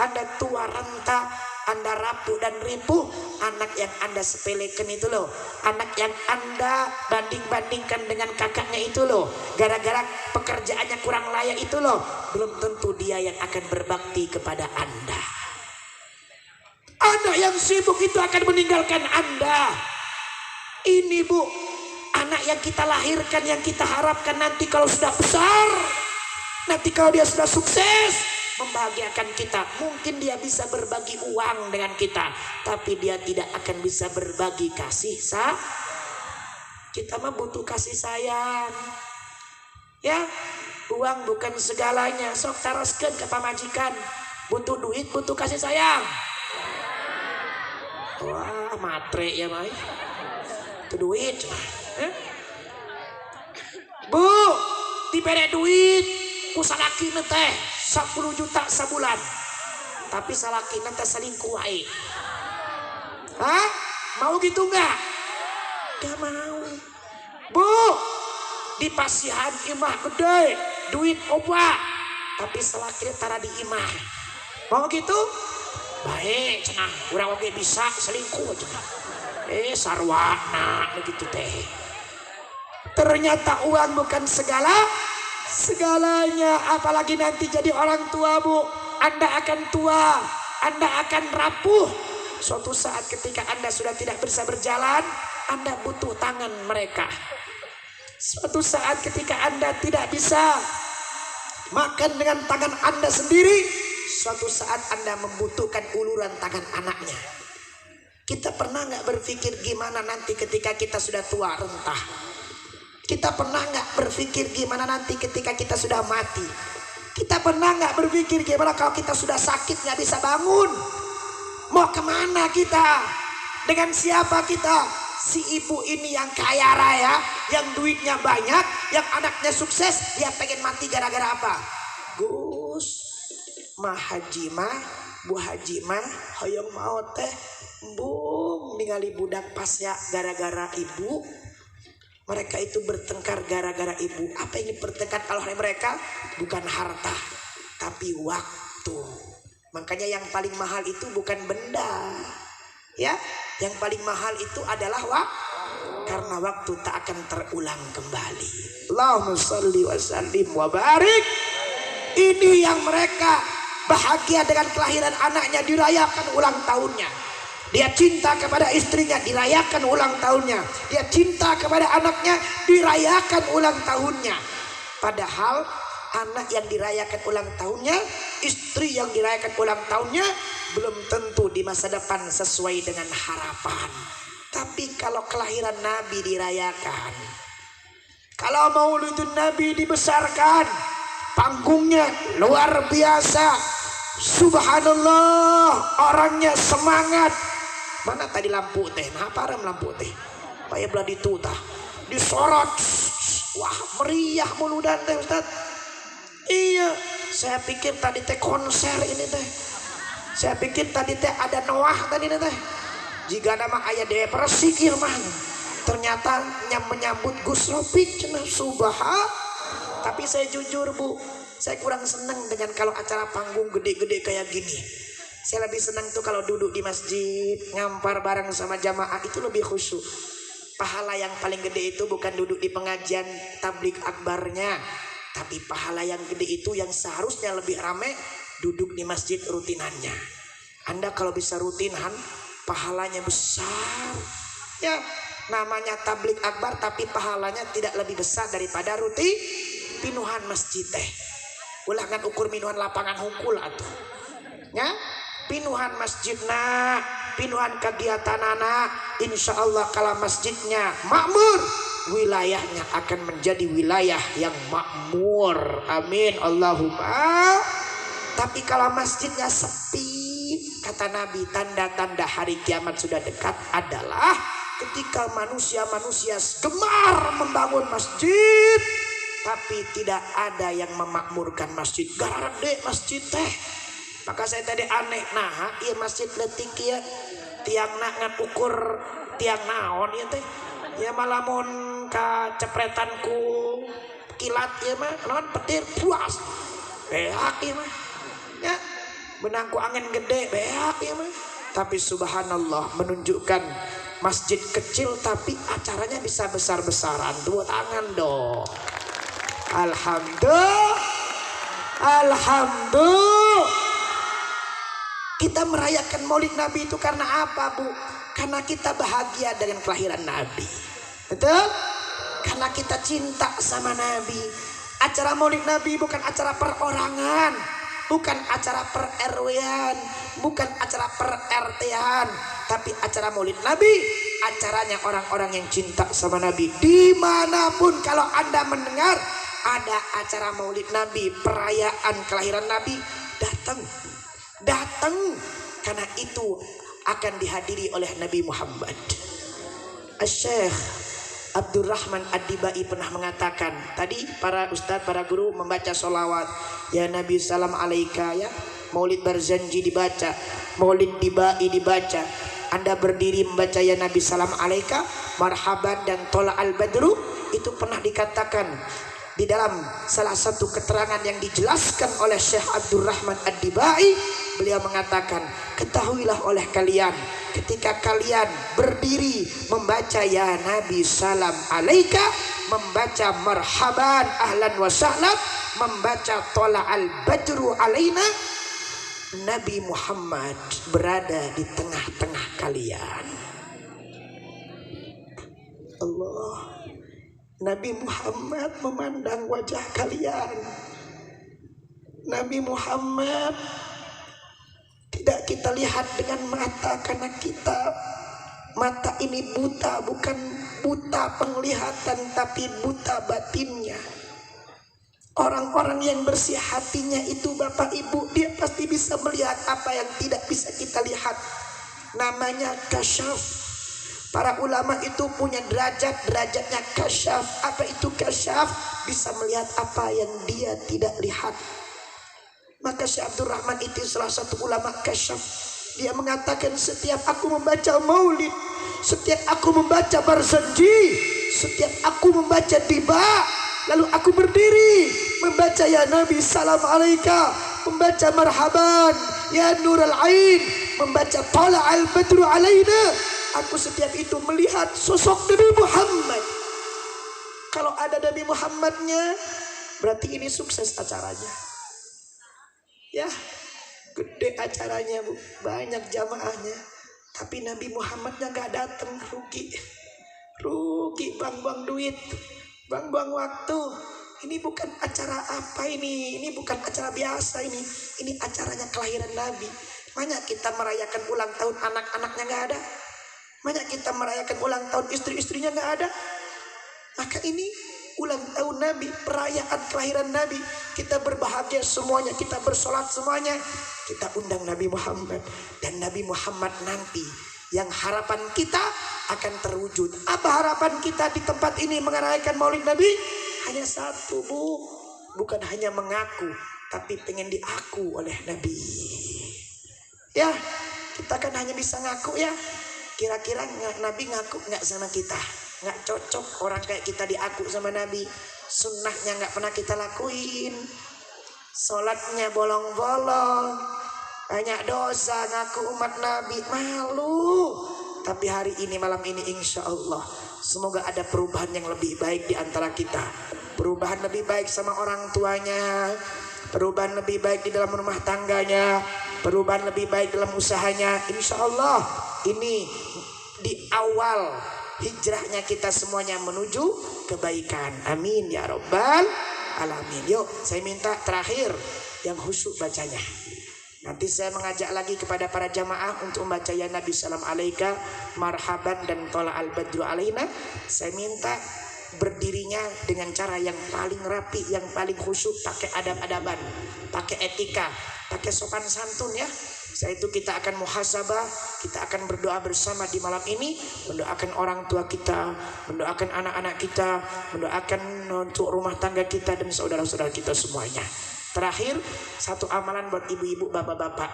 Anda tua renta, Anda rapuh dan ripuh, anak yang Anda sepelekan itu loh, anak yang Anda banding-bandingkan dengan kakaknya itu loh, gara-gara pekerjaannya kurang layak itu loh, belum tentu dia yang akan berbakti kepada Anda. Anak yang sibuk itu akan meninggalkan Anda. Ini Bu, anak yang kita lahirkan, yang kita harapkan nanti kalau sudah besar, nanti kalau dia sudah sukses, membahagiakan kita. Mungkin dia bisa berbagi uang dengan kita, tapi dia tidak akan bisa berbagi kasih sayang. Kita mah butuh kasih sayang. Ya, uang bukan segalanya. Sok taroskeun ke pamajikan. Butuh duit, butuh kasih sayang. Wah, matre ya Mai. Itu duit. Bu, diberi duit ku salakina teh 10 juta sebulan. Tapi salakina teh selingkuh wae. Hah? Mau gitu enggak? Gak mau. Bu, di pasihan imah gede, duit oba, tapi salakina tara di imah. Mau gitu? Baik, cenah. Urang oge bisa selingkuh cenah. Sarwana begitu teh. Ternyata uang bukan segalanya, apalagi nanti jadi orang tua Bu. Anda akan tua, Anda akan rapuh. Suatu saat ketika Anda sudah tidak bisa berjalan, Anda butuh tangan mereka. Suatu saat ketika Anda tidak bisa makan dengan tangan Anda sendiri, suatu saat Anda membutuhkan uluran tangan anaknya. Kita pernah gak berpikir gimana nanti ketika kita sudah tua renta? Kita pernah gak berpikir gimana nanti ketika kita sudah mati? Kita pernah gak berpikir gimana kalau kita sudah sakit gak bisa bangun? Mau kemana kita? Dengan siapa kita? Si ibu ini yang kaya raya, yang duitnya banyak, yang anaknya sukses, dia pengen mati gara-gara apa? Gus, mah haji mah, Bu Haji mah, hoyong mau teh, bung, ningali budak pas ya gara-gara ibu. Mereka itu bertengkar gara-gara ibu. Apa yang dipertengkar kalau mereka? Bukan harta, tapi waktu. Makanya yang paling mahal itu bukan benda, ya. Yang paling mahal itu adalah waktu, karena waktu tak akan terulang kembali. Allahumma sholli wa sallim wa barik. Ini yang mereka bahagia dengan kelahiran anaknya, dirayakan ulang tahunnya. Dia cinta kepada istrinya, dirayakan ulang tahunnya. Dia cinta kepada anaknya, dirayakan ulang tahunnya. Padahal anak yang dirayakan ulang tahunnya, istri yang dirayakan ulang tahunnya, belum tentu di masa depan sesuai dengan harapan. Tapi kalau kelahiran Nabi dirayakan, kalau Maulidun Nabi dibesarkan, panggungnya luar biasa, subhanallah, orangnya semangat. Mana tadi lampu teh? Nah, parem lampu teh. Paya belah ditutah, disorot. Wah, meriah muludan teh Ustaz. Iya, saya pikir tadi teh konser ini teh. Saya pikir tadi teh ada Noah tadi teh. Jika nama ayah Dewa Persik ya mah. Ternyata menyambut Gus Ropik cenah subah. Tapi saya jujur Bu, saya kurang seneng dengan kalau acara panggung gede-gede kayak gini. Saya lebih senang tuh kalau duduk di masjid, ngampar bareng sama jamaah, itu lebih khusyuk. Pahala yang paling gede itu bukan duduk di pengajian tablik akbarnya, tapi pahala yang gede itu yang seharusnya lebih rame duduk di masjid rutinannya. Anda kalau bisa rutinan, pahalanya besar. Ya, namanya tablik akbar tapi pahalanya tidak lebih besar daripada pinuhan masjid teh. Ulangan ukur minuhan lapangan hungkul atuh. Ya, pinuhan masjidna, pinuhan kegiatanana, insya Allah kalau masjidnya makmur, wilayahnya akan menjadi wilayah yang makmur. Amin Allahumma. Tapi kalau masjidnya sepi, kata Nabi, tanda-tanda hari kiamat sudah dekat adalah ketika manusia-manusia gemar membangun masjid, tapi tidak ada yang memakmurkan masjid. Garade masjid teh. Maka saya tadi aneh, nah iya masjid letik ya, tiang nak ukur tiang naon ya teh, ya malamun kacepretanku kilat ya mah, naon petir puas, beak ya mah, ya benangku angin gede beak ya mah. Tapi subhanallah menunjukkan masjid kecil tapi acaranya bisa besar-besaran. Dua tangan dong. Alhamdulillah, alhamdulillah. Kita merayakan Maulid Nabi itu karena apa, Bu? Karena kita bahagia dengan kelahiran Nabi. Betul? Karena kita cinta sama Nabi. Acara Maulid Nabi bukan acara perorangan, bukan acara per RW-an, bukan acara per RT-an, tapi acara Maulid Nabi, acaranya orang-orang yang cinta sama Nabi. Dimanapun kalau Anda mendengar ada acara Maulid Nabi, perayaan kelahiran Nabi, datang. Karena itu akan dihadiri oleh Nabi Muhammad. Syekh Abdurrahman Ad-Dibai pernah mengatakan, tadi para ustadz, para guru membaca sholawat, ya Nabi salam alaika, ya Maulid Barzanji dibaca, Maulid Dibai dibaca, Anda berdiri membaca ya Nabi salam alaika, marhaban dan tola al-badru. Itu pernah dikatakan di dalam salah satu keterangan yang dijelaskan oleh Syekh Abdurrahman Ad-Dibai. Beliau mengatakan, ketahuilah oleh kalian, ketika kalian berdiri membaca ya Nabi salam alaika, membaca marhaban ahlan wa sahlan, membaca tola al badru alaina, Nabi Muhammad berada di tengah-tengah kalian. Allah, Nabi Muhammad memandang wajah kalian. Nabi Muhammad tidak kita lihat dengan mata, karena kita mata ini buta, bukan buta penglihatan tapi buta batinnya. Orang-orang yang bersih hatinya itu Bapak Ibu, dia pasti bisa melihat apa yang tidak bisa kita lihat. Namanya kasyaf. Para ulama itu punya derajatnya kasyaf. Apa itu kasyaf? Bisa melihat apa yang dia tidak lihat. Maka Syekh Abdurrahman itu salah satu ulama kasyaf. Dia mengatakan, setiap aku membaca maulid, setiap aku membaca barzanji, setiap aku membaca diba, lalu aku berdiri membaca ya Nabi salam alaika, membaca marhaban ya nurul ain, membaca tala al badru alaina, aku setiap itu melihat sosok Nabi Muhammad. Kalau ada Nabi Muhammadnya, berarti ini sukses acaranya. Ya, gede acaranya Bu, banyak jamaahnya. Tapi Nabi Muhammadnya nggak datang, rugi. Rugi, buang-buang duit, buang-buang waktu. Ini bukan acara apa ini bukan acara biasa ini. Ini acaranya kelahiran Nabi. Banyak kita merayakan ulang tahun anak-anaknya nggak ada. Banyak kita merayakan ulang tahun istri-istrinya nggak ada. Maka ini ulang tahun Nabi, perayaan kelahiran Nabi. Kita berbahagia semuanya, kita bersolat semuanya. Kita undang Nabi Muhammad. Dan Nabi Muhammad nanti yang harapan kita akan terwujud. Apa harapan kita di tempat ini merayakan Maulid Nabi? Hanya satu, Bu. Bukan hanya mengaku, tapi pengen diaku oleh Nabi. Ya, kita kan hanya bisa ngaku ya. Kira-kira Nabi ngaku nggak sama kita? Nggak cocok orang kayak kita diaku sama Nabi. Sunnahnya nggak pernah kita lakuin. Sholatnya bolong-bolong. Banyak dosa ngaku umat Nabi. Malu. Tapi hari ini, malam ini insya Allah, semoga ada perubahan yang lebih baik di antara kita. Perubahan lebih baik sama orang tuanya. Perubahan lebih baik di dalam rumah tangganya. Perubahan lebih baik dalam usahanya. Insya Allah ini di awal hijrahnya kita semuanya menuju kebaikan. Amin ya Rabbal Alamin. Yuk saya minta terakhir yang khusyuk bacanya. Nanti saya mengajak lagi kepada para jamaah untuk membaca ya Nabi salam alaika marhaban dan tola al badru alaina. Saya minta berdirinya dengan cara yang paling rapi, yang paling khusyuk, pakai adab-adaban, pakai etika, pakai sopan santun ya. Setelah itu kita akan muhasabah, kita akan berdoa bersama di malam ini, mendoakan orang tua kita, mendoakan anak-anak kita, mendoakan untuk rumah tangga kita dan saudara-saudara kita semuanya. Terakhir, satu amalan buat ibu-ibu, bapak-bapak.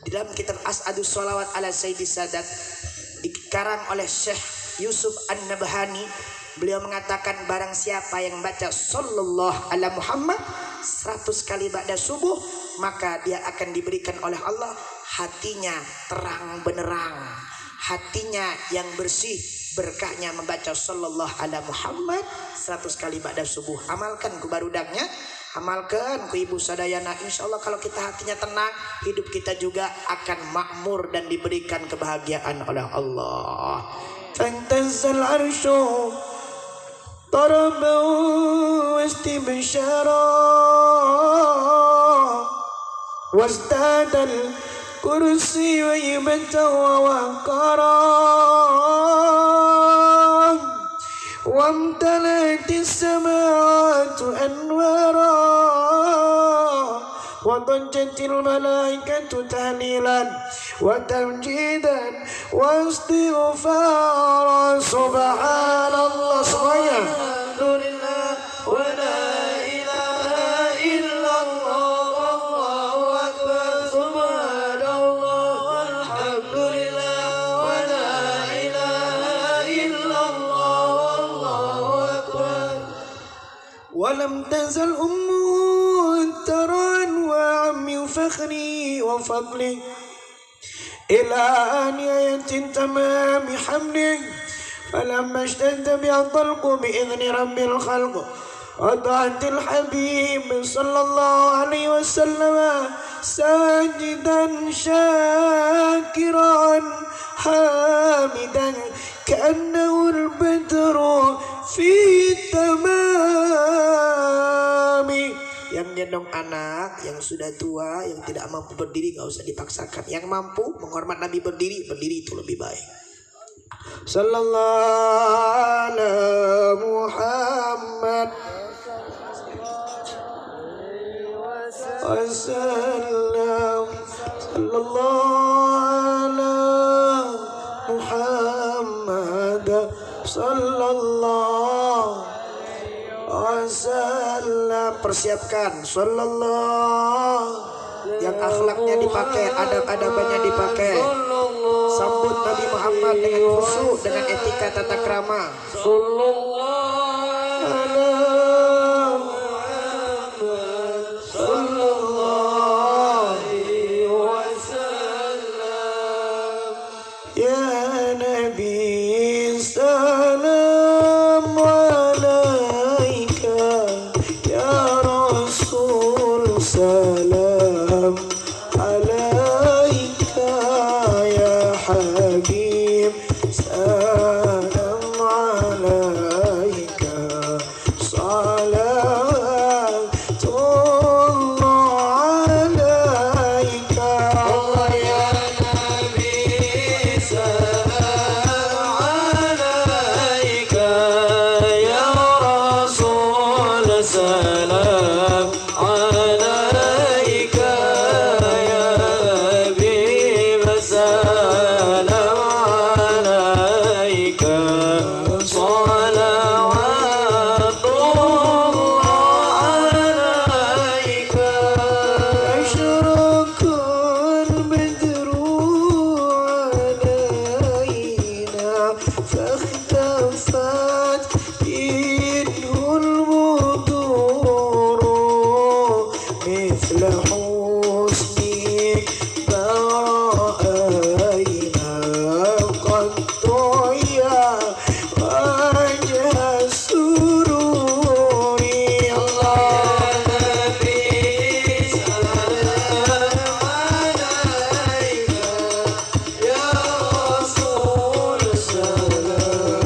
Di dalam kitab As'adus Sholawat ala Sayyidi Sadat, dikarang oleh Syekh Yusuf An-Nabhani, beliau mengatakan barang siapa yang baca sallallahu ala Muhammad 100 kali ba'da subuh, maka dia akan diberikan oleh Allah hatinya terang benerang, hatinya yang bersih, berkahnya membaca sallallahu ala Muhammad 100 kali ba'da subuh. Amalkan ku barudaknya, amalkan ku ibu sadayana. Insya Allah kalau kita hatinya tenang, hidup kita juga akan makmur dan diberikan kebahagiaan oleh Allah. Fantazzal arsyu طربا واستبشارا وازداد الكرسي هيبة ووقارا وامتلأت السماوات أنوارا وضجت الملائكة تهليلا وتمجيدا واستغفارا سبحان الله semuanya.
Alhamdulillah wa la ilaha illallah wallahu akbar. Subhanallah walhamdulillah wa la ilaha illallah wallahu akbar.
ولم تزل أمه ترى أنواع من فخري وفضلي إلى آنية تمام حمله فلما اشتد بها الطلق بإذن رب الخلق وضعت الحبيب صلى الله عليه وسلم ساجدا شاكرا حامدا كأنه البدر في التمام. Yang gendong anak, yang sudah tua, yang tidak mampu berdiri gak usah dipaksakan. Yang mampu menghormat Nabi berdiri, berdiri itu lebih baik. Sallallahu ala Muhammad wasallam. Sallallahu ala Muhammad sallallahu wasallam. Persiapkan sallallahu, yang akhlaknya dipakai, adab-adabannya dipakai. Sambut Nabi Muhammad dengan khusyuk, dengan etika tata krama. Ya Nabi salam alaika, ya Rasul salam alaika, ya
فاختفت منه البدور مثل حسنك ما رأينا قط يا وجه السرور الله نبي سلام عليك يا رسول سلام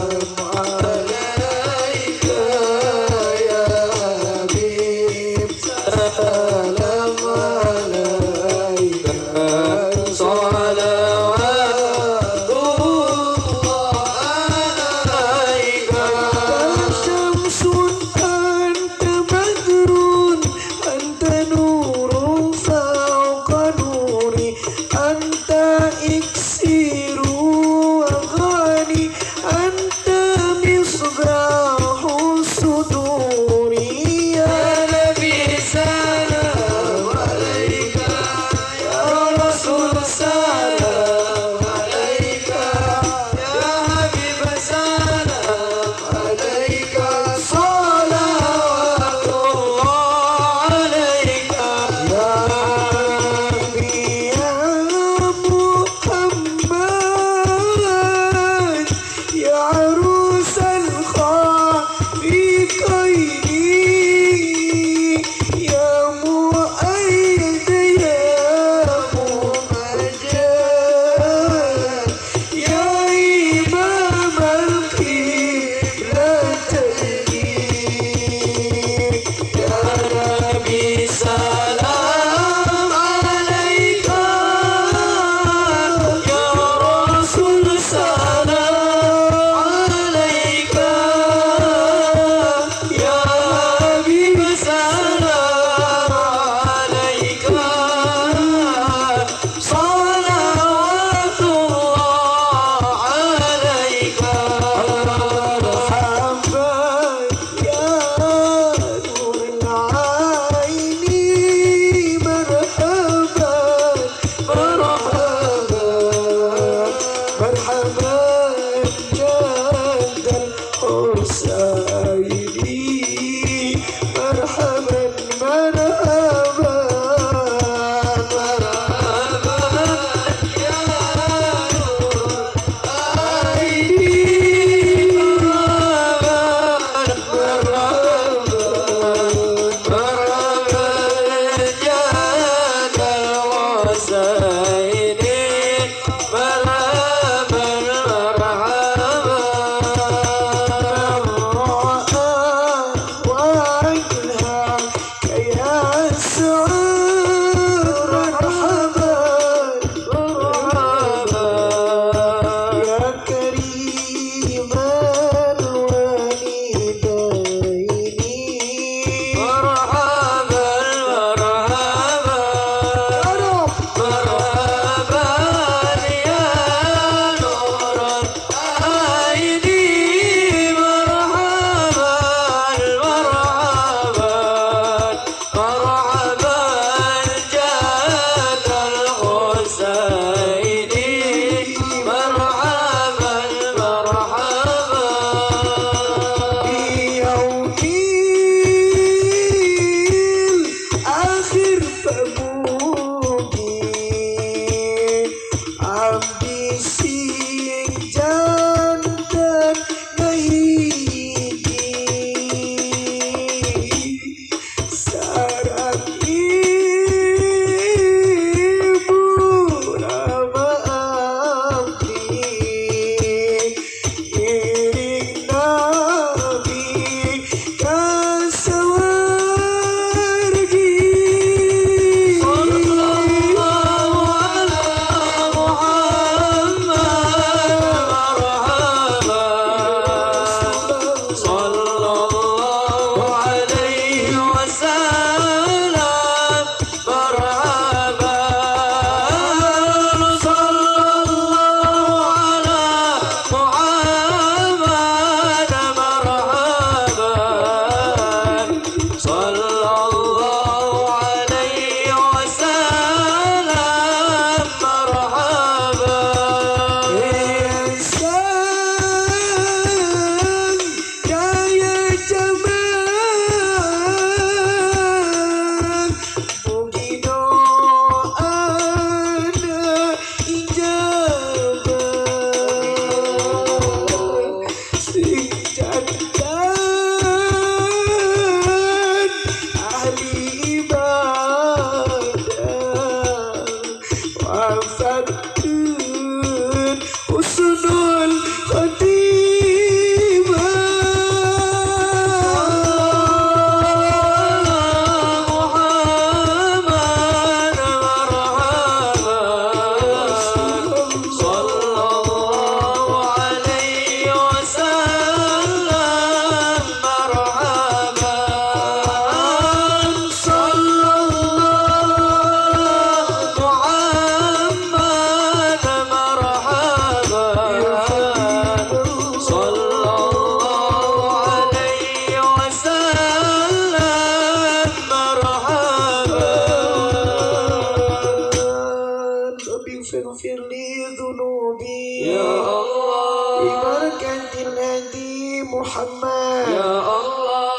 Bibarakatil hadi Muhammad.
Ya Allah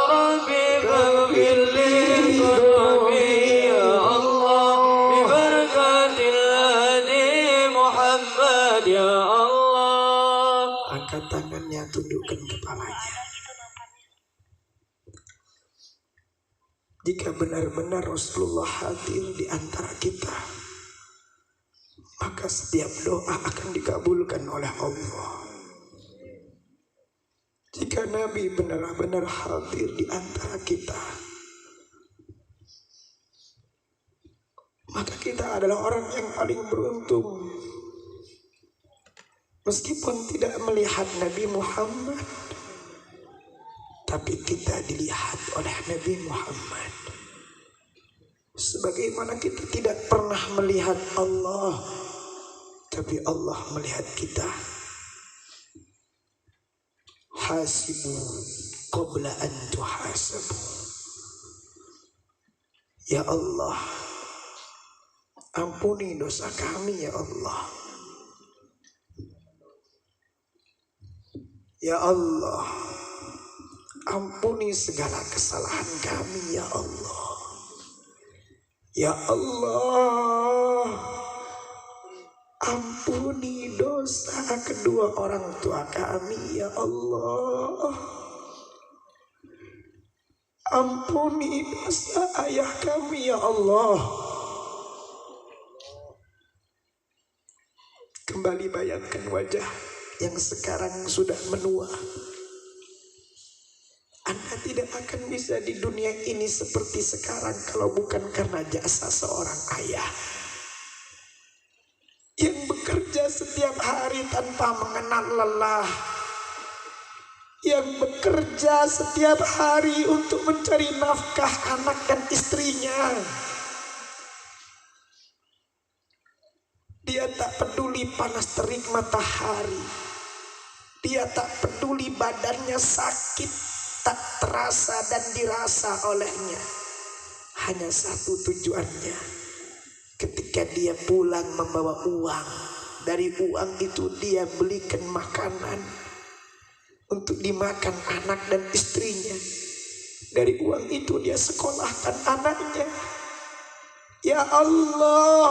Rabbi faghfir li dhunubi. Ya Allah bibarakatil hadi Muhammad. Ya Allah.
Angkat tangannya, tundukkan kepalanya. Jika benar-benar Rasulullah hadir di antara kita, maka setiap doa akan dikabulkan oleh Allah. Jika Nabi benar-benar hadir di antara kita, maka kita adalah orang yang paling beruntung. Meskipun tidak melihat Nabi Muhammad, tapi kita dilihat oleh Nabi Muhammad. Sebagaimana kita tidak pernah melihat Allah, tapi Allah melihat kita. Hasibu qabla an tuhasabu. Ya Allah, ampuni dosa kami ya Allah. Ya Allah, ampuni segala kesalahan kami ya Allah. Ya Allah, ampuni dosa kedua orang tua kami ya Allah. Ampuni dosa ayah kami ya Allah. Kembali bayangkan wajah yang sekarang sudah menua. Anda tidak akan bisa di dunia ini seperti sekarang kalau bukan karena jasa seorang ayah yang bekerja setiap hari tanpa mengenal lelah, yang bekerja setiap hari untuk mencari nafkah anak dan istrinya. Dia tak peduli panas terik matahari, dia tak peduli badannya sakit, tak terasa dan dirasa olehnya. Hanya satu tujuannya, ketika dia pulang membawa uang, dari uang itu dia belikan makanan untuk dimakan anak dan istrinya. Dari uang itu dia sekolahkan anaknya. Ya Allah,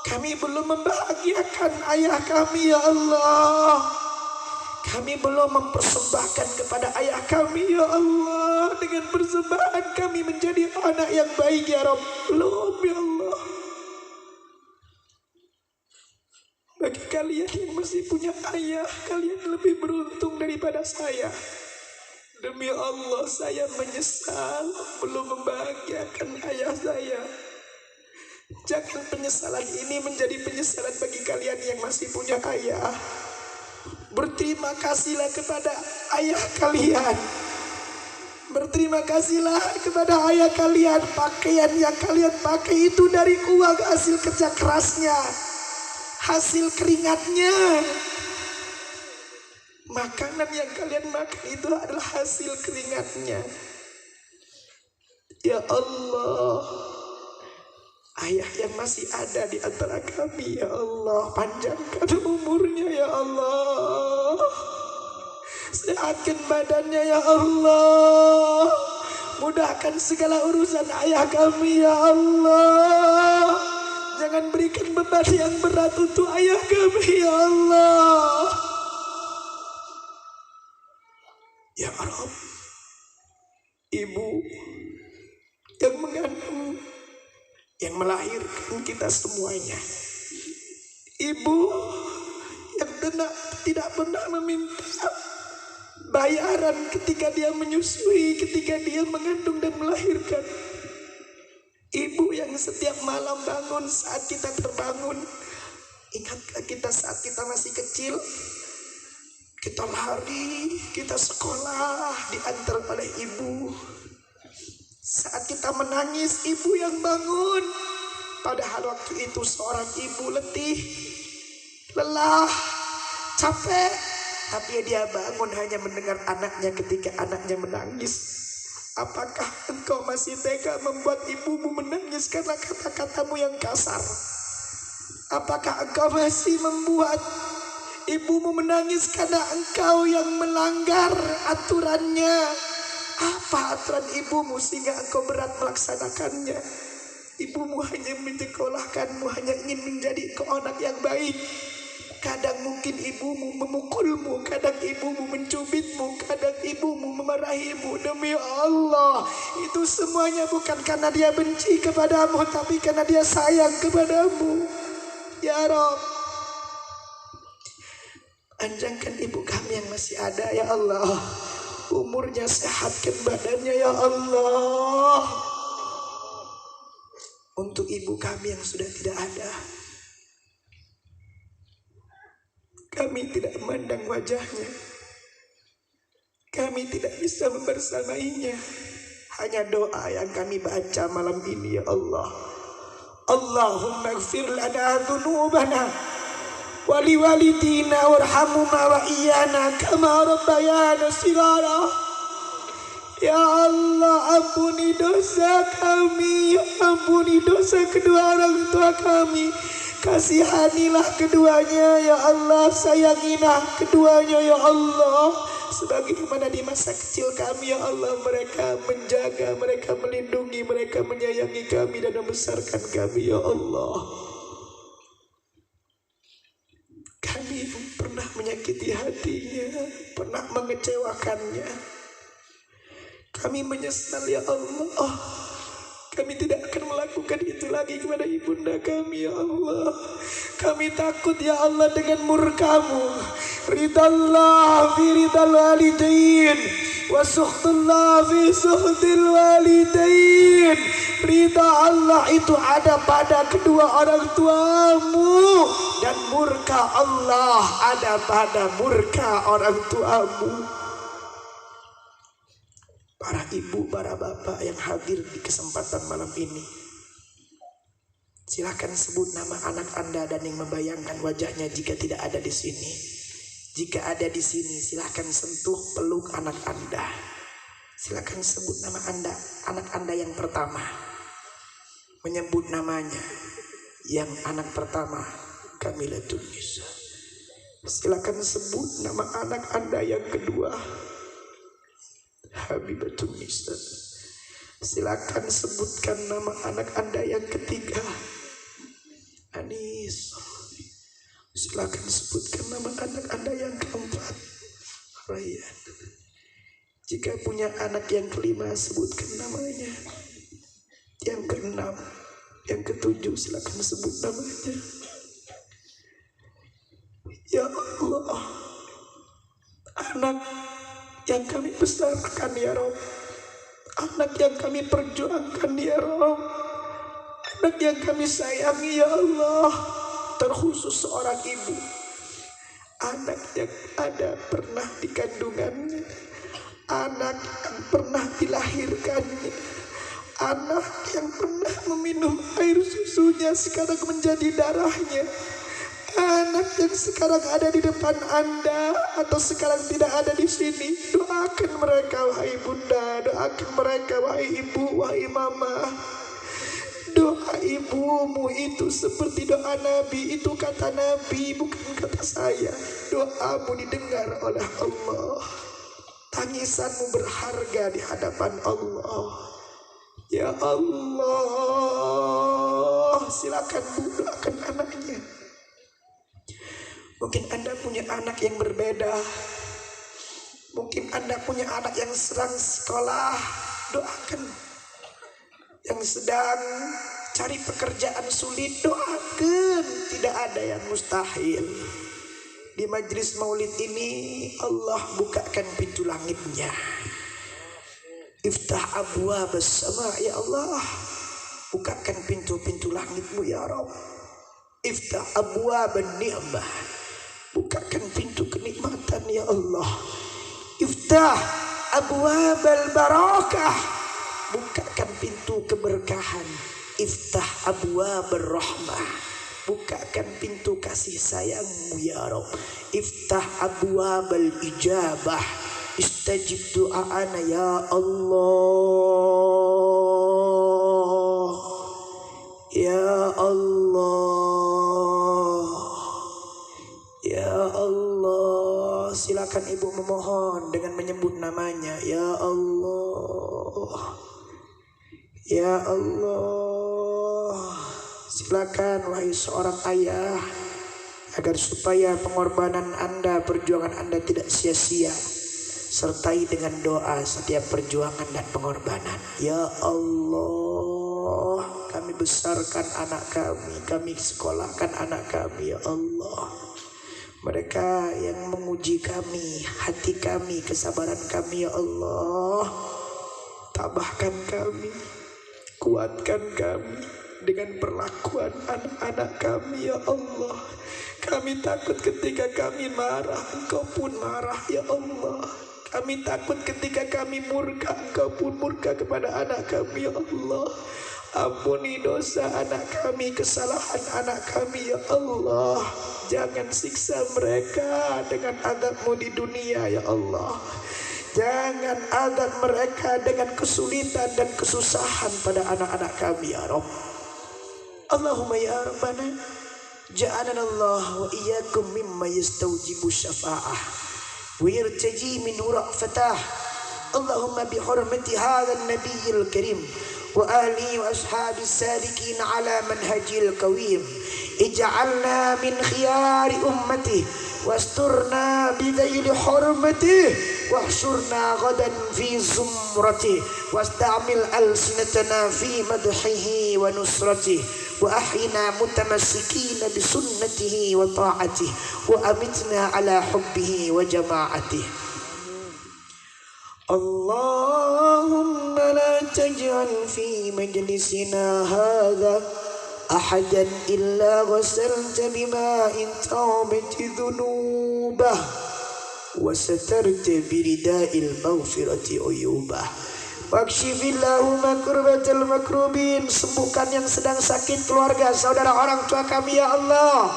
kami belum membahagiakan ayah kami ya Allah. Kami belum mempersembahkan kepada ayah kami ya Allah. Dengan persembahan kami menjadi anak yang baik ya Rabb. Belum ya Allah. Bagi kalian yang masih punya ayah, kalian lebih beruntung daripada saya. Demi Allah saya menyesal belum membahagiakan ayah saya. Jangan penyesalan ini menjadi penyesalan bagi kalian yang masih punya ayah. Berterima kasihlah kepada ayah kalian. Berterima kasihlah kepada ayah kalian. Pakaian yang kalian pakai itu dari uang hasil kerja kerasnya, hasil keringatnya. Makanan yang kalian makan itu adalah hasil keringatnya. Ya Allah, ayah yang masih ada di antara kami ya Allah, panjangkan umurnya ya Allah, sehatkan badannya ya Allah, mudahkan segala urusan ayah kami ya Allah. Jangan berikan beban yang berat untuk ayah kami ya Allah. Ya Rabb, ibu yang mengandung, yang melahirkan kita semuanya, ibu yang tidak pernah meminta bayaran ketika dia menyusui, ketika dia mengandung dan melahirkan, ibu yang setiap malam bangun saat kita terbangun. Ingatkah kita saat kita masih kecil, kita lari, kita sekolah diantar oleh ibu. Saat kita menangis, ibu yang bangun. Padahal waktu itu seorang ibu letih, lelah, capek, tapi dia bangun hanya mendengar anaknya ketika anaknya menangis. Apakah engkau masih tega membuat ibumu menangis karena kata-katamu yang kasar? Apakah engkau masih membuat Ibumu menangis karena engkau yang melanggar aturannya. Apa aturan ibumu sehingga engkau berat melaksanakannya? Ibumu hanya menyekolahkanmu, hanya ingin menjadi engkau anak yang baik. Kadang mungkin ibumu memukulmu, kadang ibumu mencubitmu, kadang ibumu memarahimu. Demi Allah, itu semuanya bukan karena dia benci kepadamu, tapi karena dia sayang kepadamu. Ya Rabb, panjangkan ibu kami yang masih ada ya Allah, umurnya, sehatkan badannya ya Allah. Untuk ibu kami yang sudah tidak ada, kami tidak memandang wajahnya, kami tidak bisa membersamainya. Hanya doa yang kami baca malam ini ya Allah. Allahumma ighfir lana dhunubana wali walidina warhamhuma wa iyana kama rabbayana shighara. Ya Allah, ampuni dosa kami, ampuni dosa kedua orang tua kami. Kasihanilah keduanya ya Allah, sayangilah keduanya ya Allah. Sebagaimana di masa kecil kami ya Allah, mereka menjaga, mereka melindungi, mereka menyayangi kami dan membesarkan kami ya Allah. Kami pernah menyakiti hatinya, pernah mengecewakannya. Kami menyesal ya Allah. Kami tidak akan melakukan itu lagi kepada ibunda kami ya Allah. Kami takut ya Allah dengan murkamu. Ridallah fi ridal walidain wa sukhtullah fi sukhtil walidain. Ridha Allah itu ada pada kedua orang tuamu, dan murka Allah ada pada murka orang tuamu. Para ibu, para bapak yang hadir di kesempatan malam ini, silakan sebut nama anak Anda dan yang membayangkan wajahnya jika tidak ada di sini. Jika ada di sini, silakan sentuh, peluk anak Anda. Silakan sebut nama Anda, anak Anda yang pertama. Menyebut namanya. Yang anak pertama, Kamilatun Nisa. Silakan sebut nama anak Anda yang kedua, Habibatun Nisa. Silakan sebutkan nama anak Anda yang ketiga, Anis. Silakan sebutkan nama anak Anda yang keempat, Rayyan. Jika punya anak yang kelima, sebutkan namanya. Yang keenam, yang ketujuh, silakan sebut namanya. Ya Allah, anak yang kami besarkan ya Rabb, anak yang kami perjuangkan ya Rabb, anak yang kami sayangi ya Allah, terkhusus seorang ibu, anak yang ada pernah di kandungannya, anak yang pernah dilahirkannya, anak yang pernah meminum air susunya sekarang menjadi darahnya, anak yang sekarang ada di depan Anda atau sekarang tidak ada di sini. Doakan mereka wahai bunda, doakan mereka wahai ibu, wahai mama. Doa ibumu itu seperti doa Nabi, itu kata Nabi bukan kata saya. Doamu didengar oleh Allah, tangisanmu berharga di hadapan Allah. Ya Allah, silakan Bu, doakan anaknya. Mungkin Anda punya anak yang berbeda. Mungkin Anda punya anak yang sedang sekolah. Doakan. Yang sedang cari pekerjaan sulit, doakan. Tidak ada yang mustahil. Di majlis maulid ini Allah bukakan pintu langitnya. Iftah abwaab as-sama ya Allah. Bukakan pintu-pintu langitmu ya Rabb. Iftah abwaab an-ni'mah. Bukakan pintu kenikmatan ya Allah. Iftah abwaab al-barakah. Bukakan pintu keberkahan. Iftah abwaab ar-rahmah. Bukakan pintu kasih sayangmu ya Rabb. Iftah abwaab al-ijabah. Istajib du'aana ya Allah. Ya Allah. Ya Allah. silakan ibu memohon dengan menyebut namanya. Ya Allah, ya Allah, silakan wahai seorang ayah, agar supaya pengorbanan Anda, perjuangan Anda tidak sia-sia. Sertai dengan doa setiap perjuangan dan pengorbanan. Ya Allah, kami besarkan anak kami sekolahkan anak kami. Ya Allah, mereka yang menguji kami, hati kami, kesabaran kami. Ya Allah, tabahkan kami, kuatkan kami dengan perlakuan anak-anak kami. Ya Allah, kami takut ketika kami marah, Engkau pun marah. Ya Allah, kami takut ketika kami murka, Engkau pun murka kepada anak kami. Ya Allah, ampuni dosa anak kami, kesalahan anak kami. Ya Allah, jangan siksa mereka dengan azab-Mu di dunia. Ya Allah, jangan azab mereka dengan kesulitan dan kesusahan pada anak-anak kami. Ya Rabb, Allahumma ya Rabbana, ja'alana Allah wa iyyakum mimma yastawjibu syafa'ah ويرتجي من رأفتاه. اللهم بحرمة هذا النبي الكريم وأهله وأصحاب السالكين على منهج القويم اجعلنا من خيار أمته واسترنا بذيل حرمته واحشرنا غدا في زمرته واستعمل ألسنتنا في مدحه ونصرته وأحينا متمسكين بسنته وطاعته وأمتنا على حبه وجماعته. اللهم لا تجعل في مجلسنا هذا أحدا إلا غسلت بماء توبة ذنوبه وسترت برداء المغفرة عيوبه. Wakshifillahumma kurbatal makrubin. Sembuhkan yang sedang sakit, keluarga, saudara, orang tua kami. Ya Allah,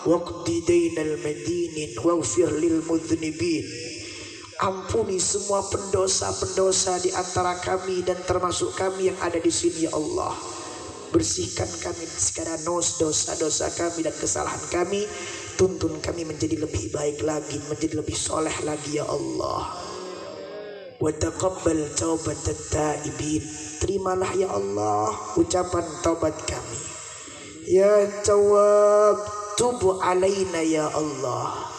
waqdi dainal madinin waghfir lil mudhnibin. Ampuni semua pendosa-pendosa di antara kami dan termasuk kami yang ada di sini. Ya Allah, bersihkan kami segala dosa-dosa kami dan kesalahan kami. Tuntun kami menjadi lebih baik lagi, menjadi lebih soleh lagi. Ya Allah, wa taqabbal taubatat taibin. Terimalah ya Allah ucapan taubat kami. Ya Tawwab, tub alaina ya Allah,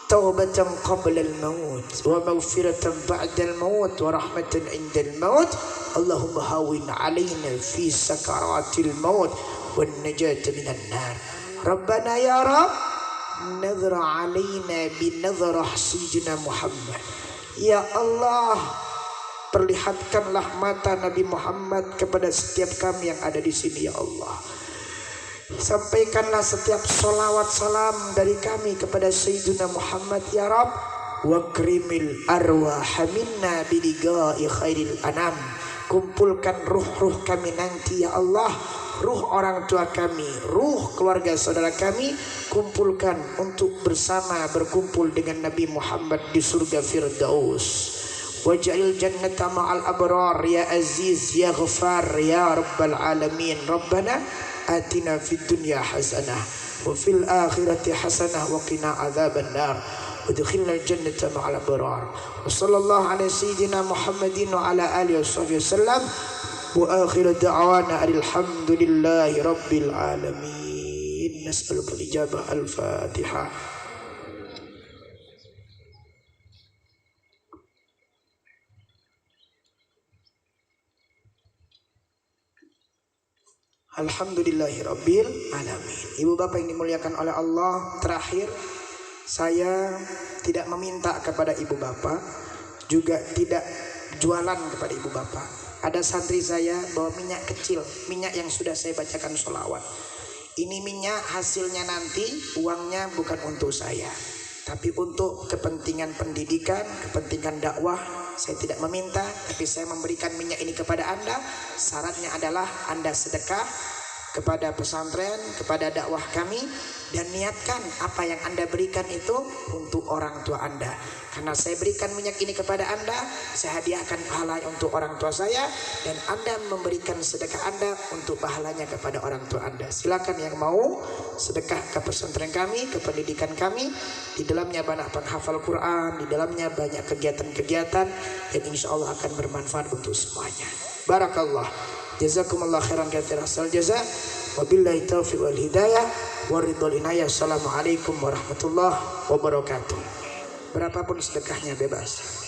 taubatan qabla al-maut wa maghfiratan ba'da al-maut wa rahmatan 'inda al-maut. Allahumma hawin alaina fi sakaratil maut wan najata minan nar. Rabbana ya Rabb, nadhra alaina bi nadhrah sayyidina Muhammad. Ya Allah, perlihatkanlah mata Nabi Muhammad kepada setiap kami yang ada di sini. Ya Allah, sampaikanlah setiap solawat salam dari kami kepada Sayyidina Muhammad. Ya Rabb, wakrimil arwah minna biligai khairil anam. Kumpulkan ruh-ruh kami nanti. Ya Allah, ruh orang tua kami, ruh keluarga saudara kami, kumpulkan untuk bersama berkumpul dengan Nabi Muhammad di surga Firdaus. Waj'al jannata ma'al abrar ya aziz ya ghafar ya rabbal alamin. Rabbana atina fid dunya hasanah wa fil akhirati hasanah wa qina adzaban nar udkhilna jannata ma'al abrar. Wa sallallahu ala sayyidina Muhammadin wa ala alihi wasallam. Wa akhiru da'wana alhamdulillahi rabbil alamin. Nas'aluka al-ijabah. Al-Fatihah. Alhamdulillahi rabbil alamin. Ibu bapak yang dimuliakan oleh Allah, terakhir saya tidak meminta kepada ibu bapak, juga tidak jualan kepada ibu bapak. Ada santri saya bawa minyak kecil, minyak yang sudah saya bacakan sholawat. Ini minyak hasilnya nanti uangnya bukan untuk saya, tapi untuk kepentingan pendidikan, kepentingan dakwah. Saya tidak meminta, tapi saya memberikan minyak ini kepada Anda. Syaratnya adalah Anda sedekah kepada pesantren, kepada dakwah kami, dan niatkan apa yang Anda berikan itu untuk orang tua Anda. Karena saya berikan minyak ini kepada Anda, saya hadiahkan pahala untuk orang tua saya, dan Anda memberikan sedekah Anda untuk pahalanya kepada orang tua Anda. Silakan yang mau sedekah ke pesantren kami, ke pendidikan kami. Di dalamnya banyak penghafal Quran, di dalamnya banyak kegiatan-kegiatan yang insya Allah akan bermanfaat untuk semuanya. Barakallah. Jazakumullah khairan katsiran asal jaza. Wabillahi taufiq wal hidayah waridul inayah. Assalamualaikum warahmatullahi wabarakatuh. Berapapun sedekahnya bebas.